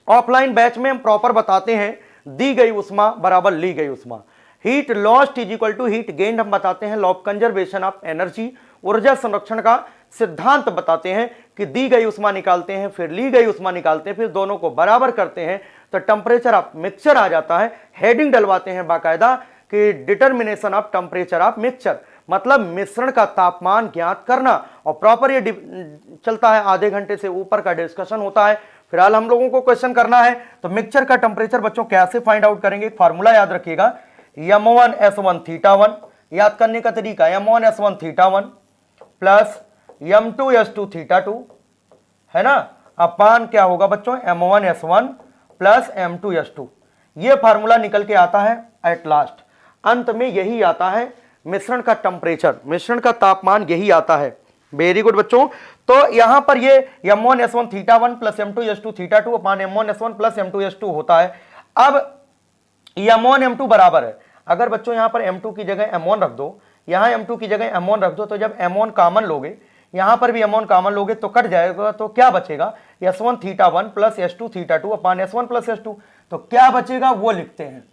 ऑफलाइन बैच में हम प्रॉपर बताते हैं, दी गई उष्मा बराबर ली गई उष्मा, heat lost is equal to heat gained हम बताते हैं, law of conservation of energy ऊर्जा संरक्षण का सिद्धांत बताते हैं कि दी गई उष्मा निकालते हैं, फिर ली गई उष्मा निकालते हैं, फिर दोनों को बराबर करते हैं तो टेम्परेचर ऑफ मिक्सचर आ जाता है। हेडिंग डलवाते हैं बाकायदा कि determination of temperature of mixture, मतलब मिश्रण का तापमान ज्ञात करना, और प्रॉपर ये चलता है, आधे घंटे से ऊपर का डिस्कशन होता है। फिलहाल हम लोगों को क्वेश्चन करना है, तो मिक्सचर का टेम्परेचर बच्चों कैसे फाइंड आउट करेंगे, फॉर्मूला याद रखिएगा, M1S1 θ1, याद करने का तरीका M1S1 θ1 प्लस M2S2 θ2 है ना, अपान क्या होगा बच्चों M1S1 प्लस M2S2। ये फार्मूला निकल के आता है एट लास्ट, अंत में यही आता है, मिश्रण का टेम्परेचर, मिश्रण का तापमान यही आता है। वेरी गुड बच्चों। तो यहां पर ये M1S1 θ1 प्लस M2S2 θ2 अपान M1S1 प्लस M2S2 होता है। अब M1 M2 बराबर है, अगर बच्चों यहां पर M2 की जगह M1 रख दो, यहां M2 की जगह M1 रख दो, तो जब M1 कॉमन लोगे, यहां पर भी M1 कॉमन लोगे तो कट जाएगा, तो क्या बचेगा S1 θ1 प्लस S2 θ2 अपान S1 प्लस S2, तो क्या बचेगा वो लिखते हैं।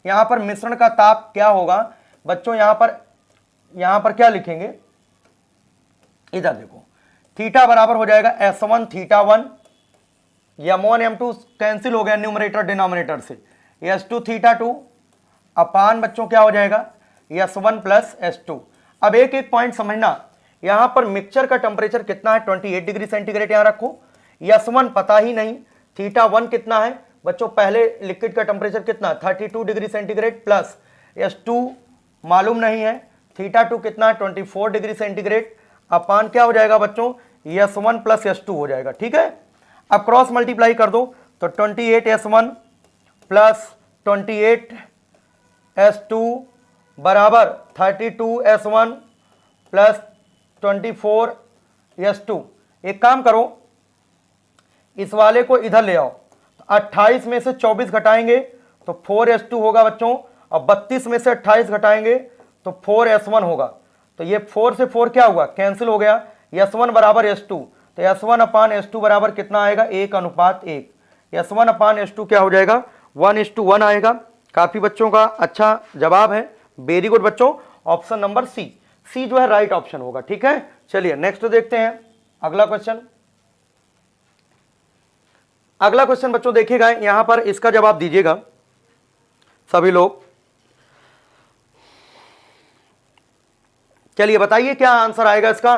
यहां पर मिश्रण का ताप क्या होगा बच्चों, यहां पर क्या लिखेंगे, इधर देखो थीटा बराबर हो जाएगा S1 theta 1, M1 M2 cancel हो गया न्यूमरेटर डिनोमिनेटर से, S2 थीटा 2 अपान बच्चों क्या हो जाएगा S1 प्लस S2। अब एक एक पॉइंट समझना, यहां पर मिक्सचर का टेम्परेचर कितना है 28 डिग्री सेंटीग्रेड यहां रखो, S1 पता ही नहीं, थीटा 1 कितना है बच्चों, पहले लिक्विड का टेम्परेचर कितना 32 डिग्री सेंटीग्रेड प्लस S2 मालूम नहीं है, थीटा 2 कितना है 24 डिग्री सेंटीग्रेड अपान क्या हो जाएगा बच्चों S1 प्लस S2 हो जाएगा। ठीक है, अब क्रॉस मल्टीप्लाई कर दो तो 28 S1 प्लस 28 S2 बराबर 32 S1 प्लस 24 S2। एक काम करो, इस वाले को इधर ले आओ, 28 में से 24 घटाएंगे तो 4S2 होगा बच्चों, और 32 में से 28 घटाएंगे तो 4S1 होगा। तो ये 4 से 4 क्या हुआ कैंसिल हो गया, S1 बराबर S2, तो S1 अपान S2 बराबर कितना आएगा 1:1। S1 अपान S2 क्या हो जाएगा 1:1 आएगा। काफी बच्चों का अच्छा जवाब है, वेरी गुड बच्चों, ऑप्शन नंबर सी जो है राइट ऑप्शन होगा। ठीक है, चलिए नेक्स्ट देखते हैं अगला क्वेश्चन। अगला क्वेश्चन बच्चों देखिएगा, यहां पर इसका जवाब दीजिएगा सभी लोग। चलिए बताइए क्या आंसर आएगा इसका।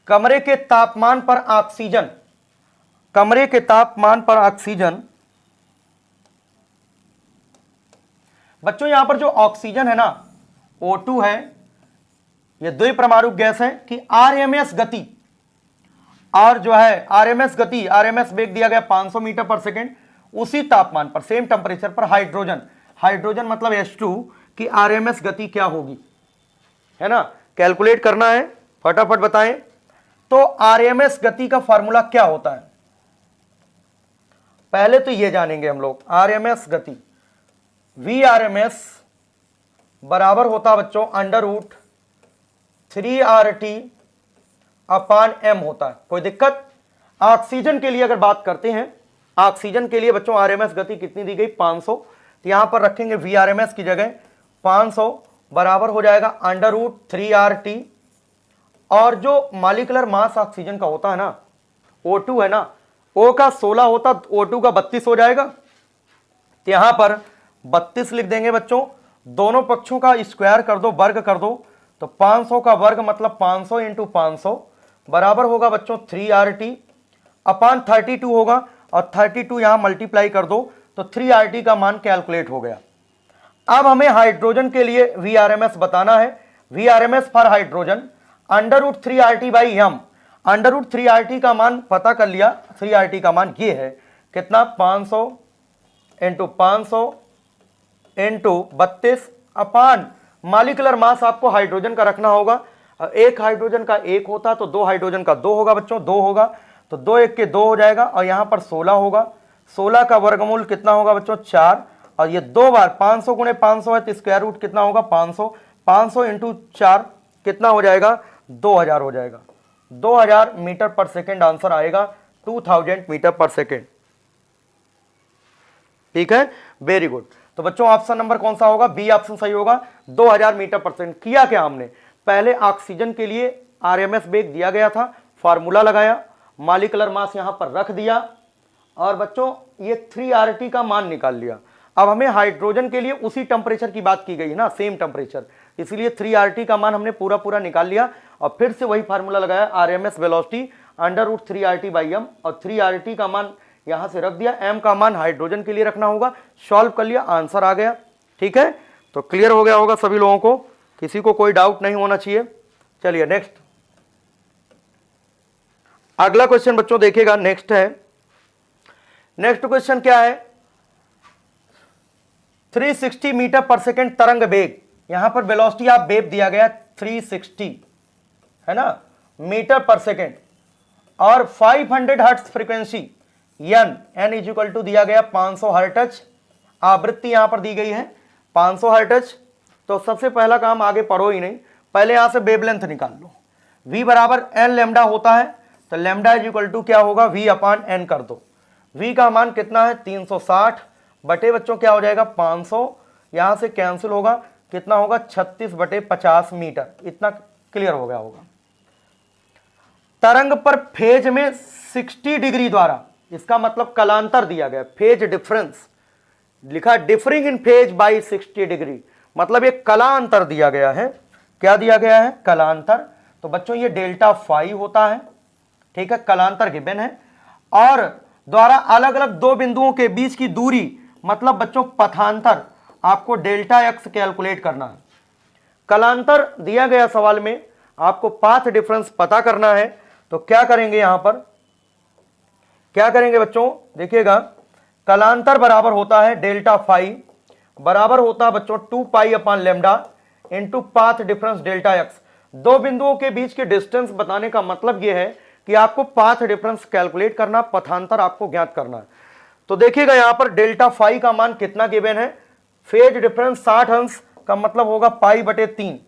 कमरे के तापमान पर ऑक्सीजन, कमरे के तापमान पर ऑक्सीजन, बच्चों यहां पर जो ऑक्सीजन है ना O2 है, यह द्विपरमाणु गैस है कि आरएमएस गति, और जो है आरएमएस गति, आरएमएस वेग दिया गया 500 मीटर पर सेकेंड, उसी तापमान पर सेम टेम्परेचर पर हाइड्रोजन, हाइड्रोजन मतलब H2 की आरएमएस गति क्या होगी, है ना, कैलकुलेट करना है, फटाफट बताएं। तो आरएमएस गति का फॉर्मूला क्या होता है, पहले तो ये जानेंगे हम लोग। आरएमएस गति Vrms बराबर होता बच्चों √3RT अपान m होता है। कोई दिक्कत? ऑक्सीजन के लिए अगर बात करते हैं, ऑक्सीजन के लिए बच्चों आरएमएस गति कितनी दी गई 500, तो यहां पर रखेंगे Vrms की जगह 500 बराबर हो जाएगा √3RT, और जो मॉलिक्यूलर मास ऑक्सीजन का होता है ना O2 है ना, O का 16 होता, O2 का 32 हो जाएगा, तो यहां पर 32 लिख देंगे बच्चों, दोनों पक्षों का स्क्वायर कर दो, वर्ग कर दो, तो 500 का वर्ग मतलब 500 इंटू 500 बराबर होगा बच्चों 3RT अपान 32 होगा, और 32 यहां मल्टीप्लाई कर दो तो 3RT का मान कैलकुलेट हो गया। अब हमें हाइड्रोजन के लिए Vrms बताना है। Vrms for hydrogen √3RT/m, √3RT का मान पता कर लिया, 3RT का मान ये है कितना 500 इंटू 500 इंटू 32 अपान मॉलिक्यूलर मास आपको हाइड्रोजन का रखना होगा। एक हाइड्रोजन का 1 होता तो 2 हाइड्रोजन का 2 होगा बच्चों, 2 होगा तो 2 1 के 2 हो जाएगा, और यहां पर 16 होगा, 16 का वर्गमूल कितना होगा बच्चों 4, और ये 2 बार 500 गुणे 500 है तो स्क्वायर रूट कितना होगा 500, 500 इंटू 4 कितना हो जाएगा 2000 हो जाएगा, 2000 मीटर पर सेकेंड आंसर आएगा, 2000 मीटर पर सेकेंड। ठीक है, वेरी गुड। तो बच्चों ऑप्शन नंबर कौन सा होगा, बी ऑप्शन सही होगा, 2000 मीटर पर सेकेंड। किया क्या हमने, पहले ऑक्सीजन के लिए आरएमएस वेग दिया गया था, फार्मूला लगाया, मॉलिक्यूलर मास यहां पर रख दिया, और बच्चों ये 3RT का मान निकाल लिया। अब हमें हाइड्रोजन के लिए उसी टेम्परेचर की बात की गई है ना, सेम टेम्परेचर, इसलिए 3RT का मान हमने पूरा पूरा निकाल लिया, और फिर से वही फार्मूला लगाया आरएमएस वेलोसिटी √3RT/m, और 3RT का मान यहां से रख दिया, m का मान हाइड्रोजन के लिए रखना होगा, सॉल्व कर लिया, आंसर आ गया। ठीक है, तो क्लियर हो गया होगा सभी लोगों को, किसी को कोई डाउट नहीं होना चाहिए। चलिए नेक्स्ट, अगला क्वेश्चन बच्चों देखिएगा, नेक्स्ट है, नेक्स्ट क्वेश्चन क्या है, 360 मीटर पर सेकेंड तरंग वेग, यहां पर वेलोसिटी ऑफ वेव दिया गया 360 है ना मीटर पर सेकेंड, और 500 hertz frequency n is equal to दिया गया 500 हर्ट्ज, आवृत्ति यहां पर दी गई है 500 हर्ट्ज। तो सबसे पहला काम, आगे पढ़ो ही नहीं, पहले यहां से वेवलेंथ निकाल लो, v बराबर n लैम्डा होता है, तो लैम्डा इज इक्वल टू क्या होगा v अपान n कर दो, v का मान कितना है 360 बटे बच्चों क्या हो जाएगा 500, यहां से कैंसिल होगा, कितना होगा 36/50 मीटर, इतना क्लियर हो गया होगा। तरंग पर फेज में 60 डिग्री द्वारा, इसका मतलब कलांतर दिया गया, फेज डिफरेंस लिखा, differing in phase by 60 degree, मतलब एक कलांतर दिया गया है। क्या दिया गया है? कलांतर। तो बच्चों ये डेल्टा फाई होता है, ठीक है, कलांतर गिवन है। और द्वारा अलग अलग दो बिंदुओं के बीच की दूरी, मतलब बच्चों पथांतर, आपको डेल्टा एक्स कैलकुलेट करना है। कलांतर दिया गया सवाल में, आपको पाथ डिफरेंस पता करना है। तो क्या करेंगे, यहां पर क्या करेंगे बच्चों, देखिएगा, कलांतर बराबर होता है डेल्टा फाई, बराबर होता है बच्चों 2 pi upon lambda into path difference delta x. दो बिंदुओं के बीच के डिस्टेंस बताने का मतलब यह है कि आपको पाथ डिफरेंस कैलकुलेट करना, पथांतर आपको ज्ञात करना है। तो देखिएगा यहां पर डेल्टा फाई का मान कितना गिवन है, फेज डिफरेंस 60 अंश का मतलब होगा पाई बटे 3,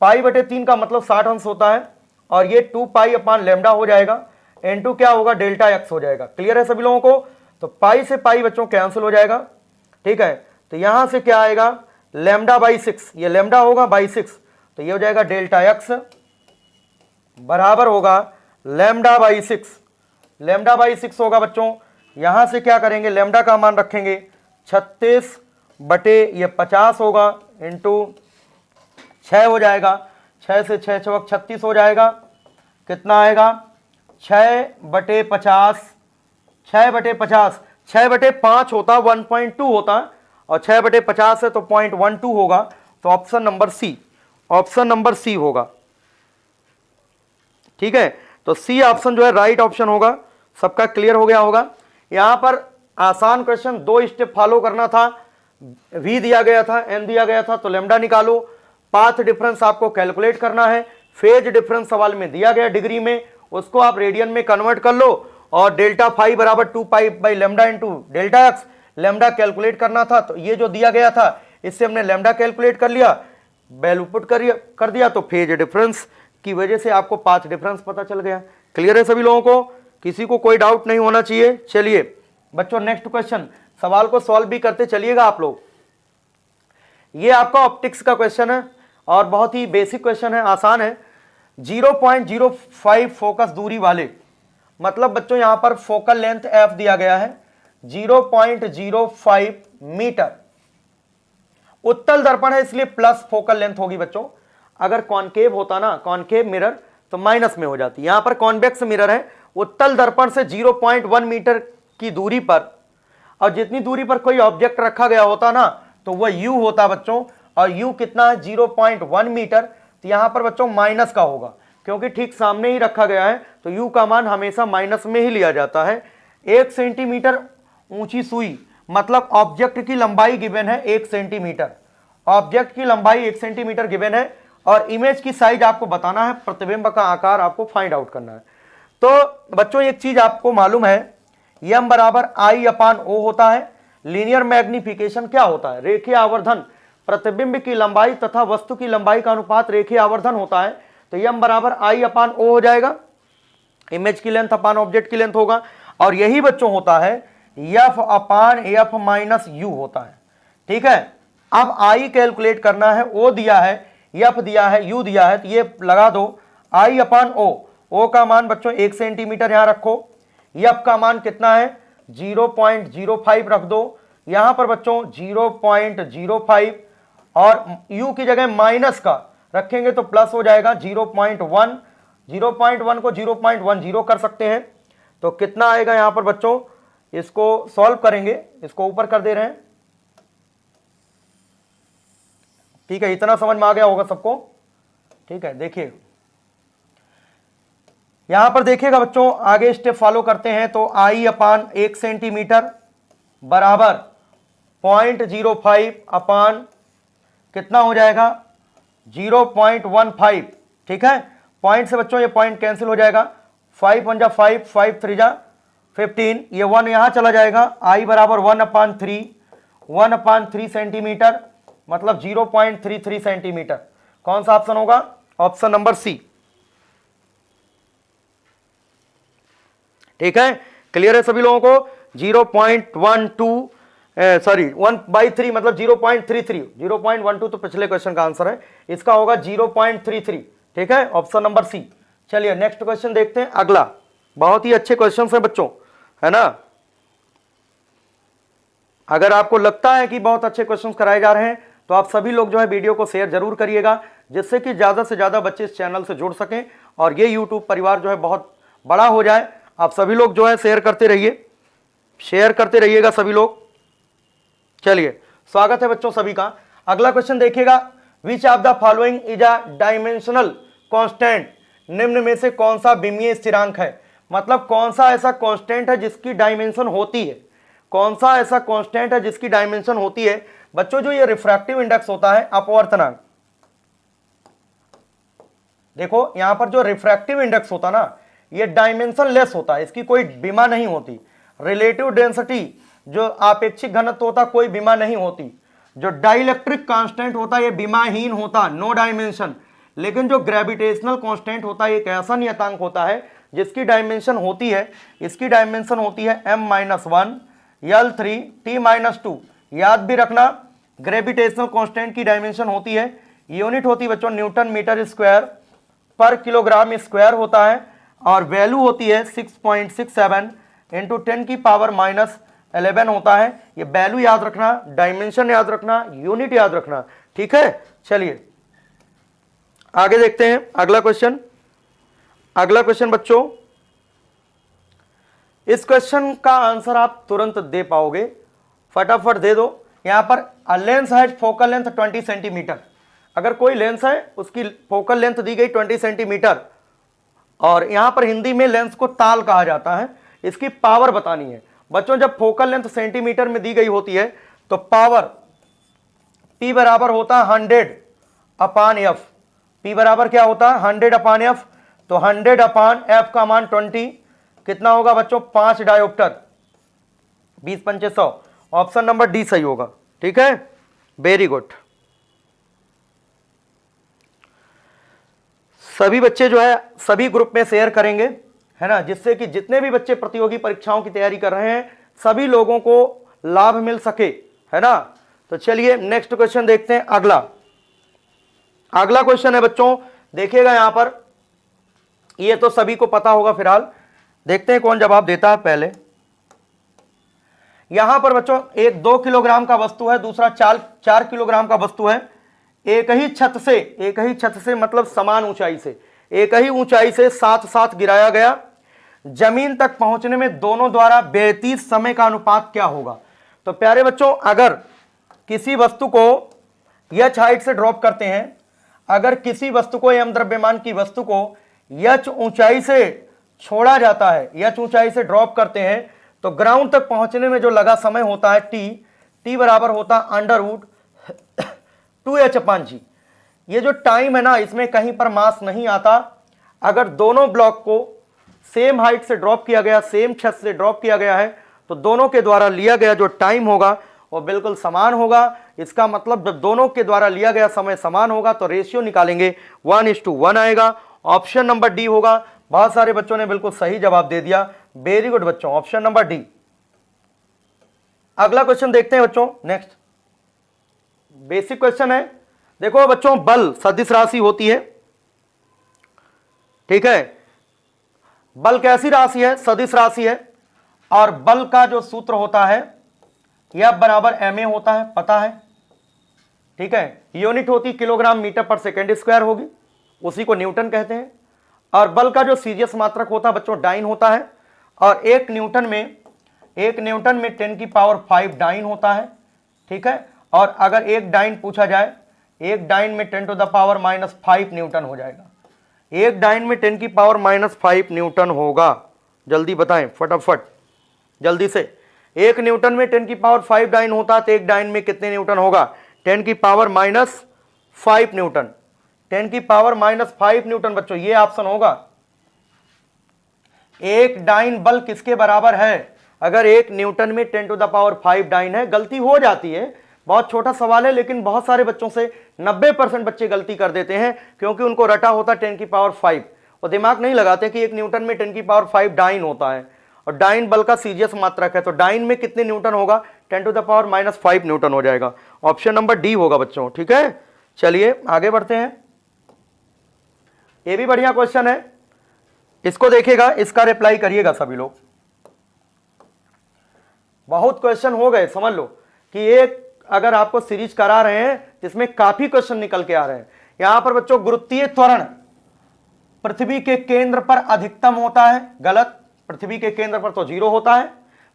पाई बटे 3 का मतलब 60 अंश होता है, और ये 2 पाई अपॉन लेमडा हो जाएगा, इनटू क्या होगा, डेल्टा एक्स हो जाएगा। क्लियर है सभी लोगों को? तो पाई से पाई बच्चों कैंसिल हो जाएगा, ठीक है। तो यहां से क्या आएगा, लेमडा बाई 6, ये लेमडा होगा बाई 6, तो ये हो जाएगा डेल्टा एक्स बराबर होगा लेमडा बाई 6, लेमडा बाई 6 होगा बच्चों। यहां से क्या करेंगे, लेमडा का मान रखेंगे 36 बटे ये 50 होगा, इंटू 6 हो जाएगा, 6 से 6 चौक 36 हो जाएगा, कितना आएगा, 6 बटे 50, 6 बटे 50, 6 बटे 5 होता 1.2 होता, और 6 बटे 50 है तो 0.12 होगा। तो option number C, option number C होगा, ठीक है। तो सी ऑप्शन जो है राइट ऑप्शन होगा। सबका क्लियर हो गया होगा। यहां पर आसान क्वेश्चन, 2 स्टेप फॉलो करना था, v दिया गया था, n दिया गया था, तो लेमडा निकालो, पाथ डिफरेंस आपको कैलकुलेट करना है, फेज डिफरेंस सवाल में दिया गया डिग्री में, उसको आप रेडियन में कन्वर्ट कर लो, और डेल्टा फाई बराबर 2 pi by lambda into delta x, lambda calculate करना था। तो ये जो दिया गया था, इससे हमने लेमडा कैलकुलेट कर लिया, वैल्यू पुट कर दिया, तो फेज डिफरेंस की वजह से आपको पाथ डिफरेंस पता चल गया। क्लियर है सभी लोगों को? किसी को कोई डाउट नहीं होना चाहिए। चलिए बच्चों नेक्स्ट क्वेश्चन, सवाल को सॉल्व भी करते चलिएगा आप लोग। ये आपका ऑप्टिक्स का क्वेश्चन है और बहुत ही बेसिक क्वेश्चन है, आसान है। 0.05 फोकस दूरी वाले, मतलब बच्चों यहां पर फोकल लेंथ एफ दिया गया है 0.05 मीटर। उत्तल दर्पण है इसलिए प्लस फोकल लेंथ होगी बच्चों। अगर कॉनकेव होता ना, कॉनकेव मिरर, तो माइनस में हो जाती। यहां पर कॉन्वेक्स मिरर है, उत्तल दर्पण से 0.1 मीटर की दूरी पर, और जितनी दूरी पर कोई ऑब्जेक्ट रखा गया होता ना, तो वह u होता बच्चों, और u कितना है 0.1 मीटर। तो यहां पर बच्चों माइनस का होगा, क्योंकि ठीक सामने ही रखा गया है, तो u का मान हमेशा माइनस में ही लिया जाता है। 1 सेंटीमीटर ऊंची सुई, मतलब ऑब्जेक्ट की लंबाई गिवन है 1 सेंटीमीटर, ऑब्जेक्ट की लंबाई 1 सेंटीमीटर गिवन है, और इमेज की साइज आपको बताना है, प्रतिबिंब का आकार आपको फाइंड आउट करना है। तो बच्चों एक चीज आपको मालूम है, m बराबर I अपान O होता है। लीनियर मैग्निफिकेशन क्या होता है, रेखीय आवर्धन, प्रतिबिंब की लंबाई तथा वस्तु की लंबाई का अनुपात रेखीय आवर्धन होता है। तो m बराबर I अपान O हो जाएगा, इमेज की लेंथ अपान ऑब्जेक्ट की लेंथ होगा, और यही बच्चों होता है f अपान f माइनस u होता है, ठीक है। अब I कैलकुलेट करना है, O दिया है, f दिया है, u दिया है, तो ये लगा दो I अपान O, O का मान बच्चों 1 सेंटीमीटर यहां रखो, f का मान कितना है 0.05 रख दो, यहां पर बच्चों 0.05, और u की जगह माइनस का रखेंगे तो प्लस हो जाएगा 0.1, 0.1 को 0.10 कर सकते हैं। तो कितना आएगा यहां पर बच्चों, इसको सॉल्व करेंगे, इसको ऊपर कर दे रहे हैं, ठीक है। इतना समझ में आ गया होगा सबको, ठीक है। देखिए यहां पर देखिएगा बच्चों, आगे स्टेप फॉलो करते हैं। तो I अपान 1 सेंटीमीटर बराबर 0.05 अपान कितना हो जाएगा 0.15, ठीक है। पॉइंट से बच्चों ये पॉइंट कैंसिल हो जाएगा, 5 1 जा 5, 5 3 जा 15, ये 1 यहां चला जाएगा। I बराबर 1/3 सेंटीमीटर, मतलब 0.33 सेंटीमीटर। कौन सा ऑप्शन होगा, ऑप्शन नंबर सी, ठीक है। क्लियर है सभी लोगों को? 0.12 सॉरी 1/3 मतलब 0.33, 0.12 तो पिछले क्वेश्चन का आंसर है, इसका होगा 0.33, ठीक है, ऑप्शन नंबर सी। चलिए नेक्स्ट क्वेश्चन देखते हैं। अगला बहुत ही अच्छे क्वेश्चन है बच्चों, है ना। अगर आपको लगता है कि बहुत अच्छे क्वेश्चन कराए जा रहे हैं तो आप सभी लोग जो है वीडियो को शेयर जरूर करिएगा, जिससे कि ज्यादा से ज्यादा बच्चे इस चैनल से जुड़ सकें और ये यूट्यूब परिवार जो है बहुत बड़ा हो जाए। आप सभी लोग जो है शेयर करते रहिए, शेयर करते रहिएगा सभी लोग। चलिए स्वागत है बच्चों सभी का। अगला क्वेश्चन देखिएगा, which of the following is a dimensional constant, निम्न में से कौन सा विमीय स्थिरांक है। मतलब कौन सा ऐसा कांस्टेंट है जिसकी डायमेंशन होती है, कौन सा ऐसा कांस्टेंट है जिसकी डायमेंशन होती है। बच्चों जो ये रिफ्रैक्टिव इंडेक्स होता है, अपवर्तनांक, देखो यहां पर जो रिफ्रैक्टिव इंडेक्स होता ना, ये डायमेंशन लेस होता है, इसकी कोई बीमा नहीं होती। रिलेटिव डेंसिटी जो आपेक्षिक घनत्व होता, कोई बीमा नहीं होती। जो डाइलेक्ट्रिक कांस्टेंट होता है ये बीमाहीन होता, नो डायमेंशन। लेकिन जो ग्रेविटेशनल कांस्टेंट होता है एक ऐसा नियतांक होता है जिसकी डायमेंशन होती है, इसकी डायमेंशन होती है m-1 L3 T-2। याद भी रखना, ग्रेविटेशनल कांस्टेंट की डायमेंशन होती है, यूनिट होती है बच्चों न्यूटन मीटर स्क्वायर पर किलोग्राम स्क्वायर होता है, और वैल्यू होती है 6.67 इंटू 10⁻11 होता है। ये वैल्यू याद रखना, डायमेंशन याद रखना, यूनिट याद रखना, ठीक है। चलिए आगे देखते हैं अगला क्वेश्चन। अगला क्वेश्चन बच्चों, इस क्वेश्चन का आंसर आप तुरंत दे पाओगे, फटाफट दे दो। यहां पर lens has focal length 20 centimetre. अगर कोई लेंस है उसकी फोकल लेंथ दी गई 20 सेंटीमीटर, और यहां पर हिंदी में लेंस को ताल कहा जाता है, इसकी पावर बतानी है। बच्चों जब फोकल लेंथ सेंटीमीटर में दी गई होती है तो पावर P बराबर होता है 100/F। P बराबर क्या होता है 100/F। तो 100/F का मान 20 कितना होगा बच्चों 5 डायोप्टर, 20×5 ऑप्शन नंबर डी सही होगा, ठीक है। Very good. सभी बच्चे जो है सभी ग्रुप में शेयर करेंगे, है ना, जिससे कि जितने भी बच्चे प्रतियोगी परीक्षाओं की तैयारी कर रहे हैं सभी लोगों को लाभ मिल सके, है ना। तो चलिए नेक्स्ट क्वेश्चन देखते हैं। अगला क्वेश्चन है बच्चों, देखिएगा यहां पर, ये तो सभी को पता होगा, फिलहाल देखते हैं कौन जवाब देता है। पहले यहां पर बच्चों एक 2 किलोग्राम का वस्तु है, दूसरा 4 किलोग्राम का वस्तु है। एक ही छत से मतलब समान ऊंचाई से, एक ही ऊंचाई से साथ साथ गिराया गया। जमीन तक पहुंचने में दोनों द्वारा व्यतीत समय का अनुपात क्या होगा। तो प्यारे बच्चों अगर किसी वस्तु को h हाइट से ड्रॉप करते हैं, अगर किसी वस्तु को m द्रव्यमान की वस्तु को h ऊंचाई से छोड़ा जाता है, h ऊंचाई से ड्रॉप करते हैं, तो ग्राउंड तक पहुंचने में जो लगा समय होता है t बराबर होता है √2h/g। ये जो टाइम है ना, इसमें कहीं पर मास नहीं आता। अगर दोनों ब्लॉक को सेम हाइट से ड्रॉप किया गया, सेम छत से ड्रॉप किया गया है, तो दोनों के द्वारा लिया गया जो टाइम होगा वो बिल्कुल समान होगा। इसका मतलब जब दोनों के द्वारा लिया गया समय समान होगा तो रेशियो निकालेंगे 1:1 आएगा। ऑप्शन नंबर डी होगा। बहुत सारे बच्चों ने बिल्कुल सही जवाब दे दिया, वेरी गुड बच्चों, ऑप्शन नंबर डी। अगला क्वेश्चन देखते हैं बच्चों। नेक्स्ट बेसिक क्वेश्चन है। देखो बच्चों बल सदिश राशि होती है, ठीक है। बल कैसी राशि है, सदिश राशि है, और बल का जो सूत्र होता है यह बराबर ma होता है, पता है, ठीक है। यूनिट होती किलोग्राम मीटर पर सेकेंड स्क्वायर होगी, उसी को न्यूटन कहते हैं। और बल का जो सीजीएस मात्रक होता है बच्चों डाइन होता है, और एक न्यूटन में 10⁵ डाइन होता है, ठीक है। और अगर एक डाइन पूछा जाए, एक डाइन में 10⁻⁵ न्यूटन हो जाएगा। एक डाइन में 10⁻⁵ न्यूटन होगा, जल्दी बताएं फटाफट जल्दी से। एक न्यूटन में 10⁵ डाइन होता तो एक डाइन में कितने न्यूटन होगा 10⁻⁵ न्यूटन, 10⁻⁵ न्यूटन बच्चों, ये ऑप्शन होगा। एक डाइन बल किसके बराबर है, अगर एक न्यूटन में 10⁵ डाइन है। गलती हो जाती है, बहुत छोटा सवाल है, लेकिन बहुत सारे बच्चों से 90% बच्चे गलती कर देते हैं, क्योंकि उनको रटा होता 10⁵, और दिमाग नहीं लगाते कि एक न्यूटन में 10⁵ डाइन होता है, और डाइन बल का सीजीएस मात्रक है। तो डाइन में कितने न्यूटन होगा 10⁻⁵ न्यूटन हो जाएगा। ऑप्शन नंबर डी होगा बच्चों, ठीक है। चलिए आगे बढ़ते हैं। ये भी बढ़िया क्वेश्चन है। इसको देखिएगा, इसका रिप्लाई करिएगा सभी लोग। बहुत क्वेश्चन हो गए, समझ लो कि एक अगर आपको सीरीज करा रहे हैं जिसमें काफी क्वेश्चन निकल के आ रहे हैं। यहां पर बच्चों गुरुत्वीय त्वरण पृथ्वी के केंद्र पर अधिकतम होता है, गलत। पृथ्वी के केंद्र पर तो 0 होता है,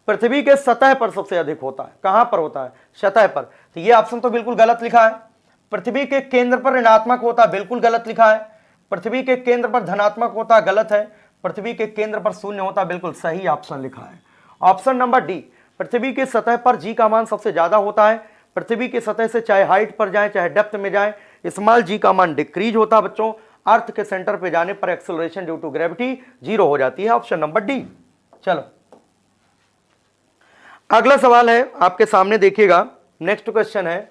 पृथ्वी के सतह पर सबसे अधिक होता है। कहां पर होता है? सतह पर। तो ये ऑप्शन तो बिल्कुल गलत लिखा है। पृथ्वी के केंद्र पर ऋणात्मक होता है, बिल्कुल गलत लिखा है। पृथ्वी के केंद्र पर धनात्मक होता है, गलत है। पृथ्वी के केंद्र पर शून्य होता है, बिल्कुल सही ऑप्शन लिखा है। ऑप्शन नंबर डी, पृथ्वी की सतह पर जी का मान सबसे ज्यादा होता है। पृथ्वी की सतह से चाहे हाइट पर जाए चाहे डेप्थ में जाए, स्मॉल जी का मान डिक्रीज होता है बच्चों। अर्थ के सेंटर पे जाने पर एक्सेलरेशन ड्यू टू ग्रेविटी 0 हो जाती है। Option number D. चलो अगला सवाल है आपके सामने, देखिएगा। नेक्स्ट क्वेश्चन है,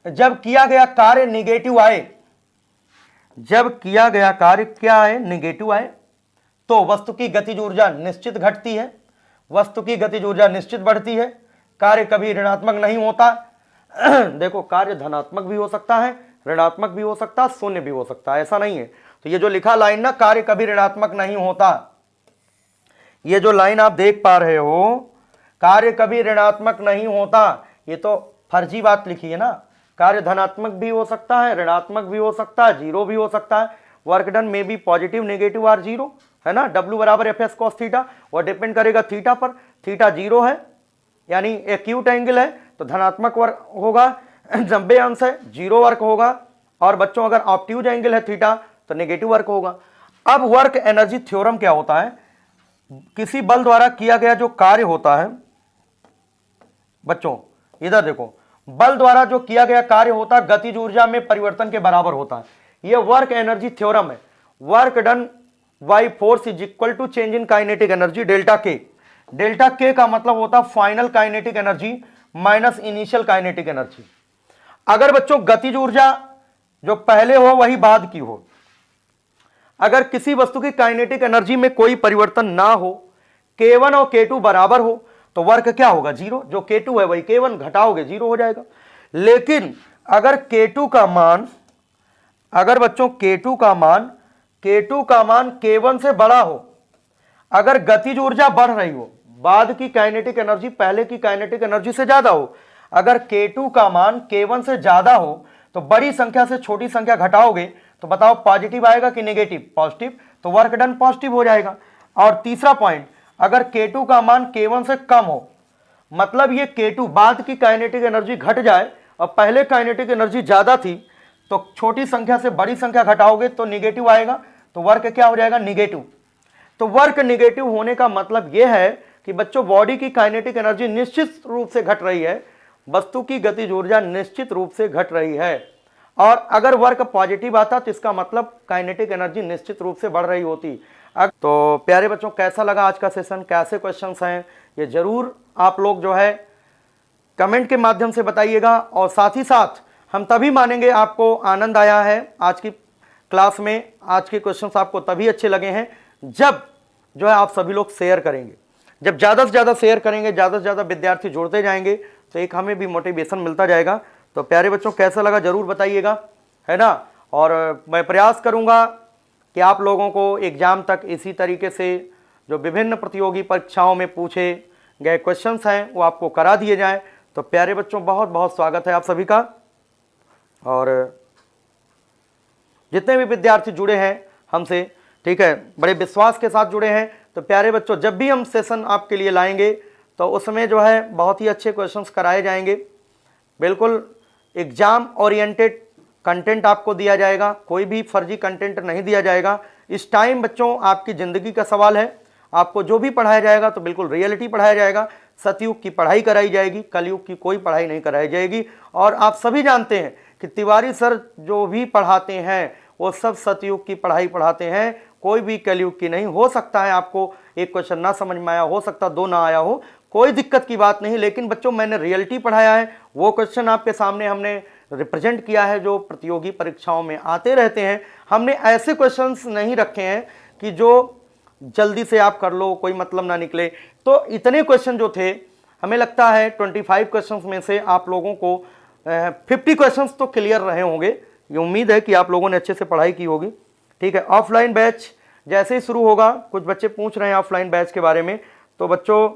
जब किया गया कार्य निगेटिव आए, जब किया गया कार्य क्या है? निगेटिव आए, तो वस्तु की गतिज ऊर्जा निश्चित घटती है, वस्तु की गतिज ऊर्जा निश्चित बढ़ती है। कार्य कभी ऋणात्मक नहीं होता। देखो, कार्य धनात्मक भी हो सकता है, ऋणात्मक भी हो सकता है, शून्य भी हो सकता है, ऐसा नहीं है। तो ये जो लिखा लाइन ना, कार्य कभी ऋणात्मक नहीं होता, ये जो लाइन आप देख पा रहे हो, कार्य कभी ऋणात्मक नहीं होता, ये तो फर्जी बात लिखी है ना। कार्य धनात्मक भी हो सकता है, ऋणात्मक भी हो सकता है, 0 भी हो सकता है। वर्क डन में भी पॉजिटिव, नेगेटिव और 0 है ना। W बराबर एफ एस कॉस थीटा, और डिपेंड करेगा थीटा पर। थीटा 0 है यानी एक्यूट एंगल है, तो धनात्मक वर्क होगा। 90 अंश है, 0 वर्क होगा। और बच्चों अगर ऑब्ट्यूज एंगल है थीटा, तो नेगेटिव वर्क होगा। अब वर्क एनर्जी थ्योरम क्या होता है? किसी बल द्वारा किया गया जो कार्य होता है, बच्चों इधर देखो, बल द्वारा जो किया गया कार्य होता है गतिज ऊर्जा में परिवर्तन के बराबर होता है। यह वर्क एनर्जी थ्योरम है। Work done by force is equal to change in kinetic energy delta K. Delta K का मतलब होता है final kinetic energy minus initial kinetic energy. अगर बच्चों गतिज ऊर्जा जो पहले हो वही बाद की हो, अगर किसी वस्तु की काइनेटिक एनर्जी में कोई परिवर्तन ना हो, K1 और K2 बराबर हो, तो वर्क क्या होगा? 0। जो K2 है वही K1, घटाओगे 0 हो जाएगा। लेकिन अगर K2 का मान, अगर बच्चों K2 का मान K1 से बड़ा हो, अगर गतिज ऊर्जा बढ़ रही हो, बाद की काइनेटिक एनर्जी पहले की काइनेटिक एनर्जी से ज्यादा हो, अगर K2 का मान K1 से ज्यादा हो, तो बड़ी संख्या से छोटी संख्या घटाओगे तो बताओ पॉजिटिव आएगा कि नेगेटिव? पॉजिटिव, तो वर्क डन पॉजिटिव हो जाएगा। और तीसरा पॉइंट, अगर K2 का मान K1 से कम हो, मतलब ये K2 बाद की काइनेटिक एनर्जी घट जाए और पहले काइनेटिक एनर्जी ज्यादा थी, तो छोटी संख्या से बड़ी संख्या घटाओगे तो नेगेटिव आएगा, तो वर्क क्या हो जाएगा? निगेटिव। तो वर्क निगेटिव होने का मतलब यह है कि बच्चों बॉडी की काइनेटिक एनर्जी निश्चित रूप से घट रही है, वस्तु की गतिज ऊर्जा निश्चित रूप से घट रही है। और अगर वर्क पॉजिटिव आता तो इसका मतलब काइनेटिक एनर्जी निश्चित रूप से बढ़ रही होती। तो प्यारे बच्चों, कैसा लगा आज का सेशन? कैसे क्वेश्चंस हैं ये जरूर आप लोग जो है कमेंट के माध्यम से बताइएगा। और साथ ही साथ हम तभी मानेंगे आपको आनंद आया है आज की क्लास में, आज के क्वेश्चंस आपको तभी अच्छे लगे हैं जब जो है आप सभी लोग शेयर करेंगे। जब ज़्यादा से ज़्यादा शेयर करेंगे, ज़्यादा से ज़्यादा विद्यार्थी जुड़ते जाएंगे, तो एक हमें भी मोटिवेशन मिलता जाएगा। तो प्यारे बच्चों, कैसा लगा जरूर बताइएगा, है ना। और मैं प्रयास करूंगा कि आप लोगों को एग्जाम तक इसी तरीके से जो विभिन्न प्रतियोगी परीक्षाओं में पूछे गए क्वेश्चंस हैं वो आपको करा दिए जाएं। तो प्यारे बच्चों, बहुत बहुत स्वागत है आप सभी का। और जितने भी विद्यार्थी जुड़े हैं हमसे, ठीक है, बड़े विश्वास के साथ जुड़े हैं, तो प्यारे बच्चों जब भी हम सेशन आपके लिए लाएंगे तो उसमें जो है बहुत ही अच्छे क्वेश्चंस कराए जाएंगे। बिल्कुल एग्जाम ओरिएंटेड कंटेंट आपको दिया जाएगा, कोई भी फर्जी कंटेंट नहीं दिया जाएगा। इस टाइम बच्चों आपकी ज़िंदगी का सवाल है, आपको जो भी पढ़ाया जाएगा तो बिल्कुल रियलिटी पढ़ाया जाएगा। सतयुग की पढ़ाई कराई जाएगी, कलयुग की कोई पढ़ाई नहीं कराई जाएगी। और आप सभी जानते हैं कि तिवारी सर जो भी पढ़ाते हैं वो सब सतयुग की पढ़ाई पढ़ाते हैं, कोई भी कलयुग की नहीं। हो सकता है आपको एक क्वेश्चन ना समझ में आया, हो सकता 2 ना आया हो, कोई दिक्कत की बात नहीं। लेकिन बच्चों मैंने रियलिटी पढ़ाया है, वो क्वेश्चन आपके सामने हमने रिप्रेजेंट किया है जो प्रतियोगी परीक्षाओं में आते रहते हैं। हमने ऐसे क्वेश्चंस नहीं रखे हैं कि जो जल्दी से आप कर लो, कोई मतलब ना निकले। तो इतने क्वेश्चन जो थे, हमें लगता है 25 क्वेश्चंस में से आप लोगों को 50 क्वेश्चंस तो क्लियर रहे होंगे। ये उम्मीद है कि आप लोगों ने अच्छे से पढ़ाई की होगी। ठीक है। ऑफलाइन बैच जैसे ही शुरू होगा, कुछ बच्चे पूछ रहे हैं ऑफलाइन बैच के बारे में, तो बच्चों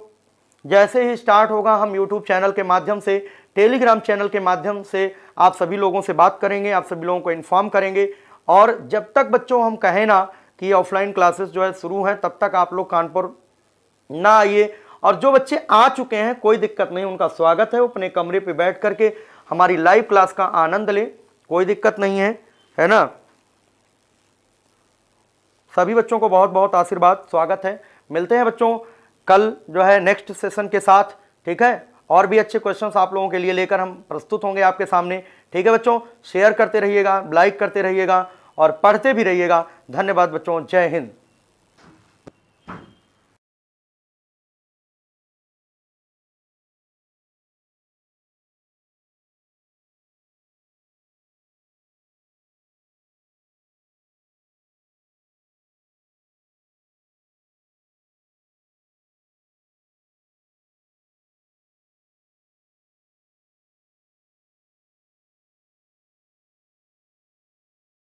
जैसे ही स्टार्ट होगा हम यूट्यूब चैनल के माध्यम से, टेलीग्राम चैनल के माध्यम से आप सभी लोगों से बात करेंगे, आप सभी लोगों को इन्फॉर्म करेंगे। और जब तक बच्चों हम कहें ना कि ऑफलाइन क्लासेस जो है शुरू हैं, तब तक आप लोग कानपुर ना आइए। और जो बच्चे आ चुके हैं कोई दिक्कत नहीं, उनका स्वागत है, वो अपने कमरे पे बैठ करके हमारी लाइव क्लास का आनंद ले, कोई दिक्कत नहीं है ना। सभी बच्चों को बहुत बहुत आशीर्वाद, स्वागत है। मिलते हैं बच्चों कल जो है नेक्स्ट सेशन के साथ, ठीक है। और भी अच्छे क्वेश्चंस आप लोगों के लिए लेकर हम प्रस्तुत होंगे आपके सामने, ठीक है बच्चों। शेयर करते रहिएगा, लाइक करते रहिएगा और पढ़ते भी रहिएगा। धन्यवाद बच्चों, जय हिंद।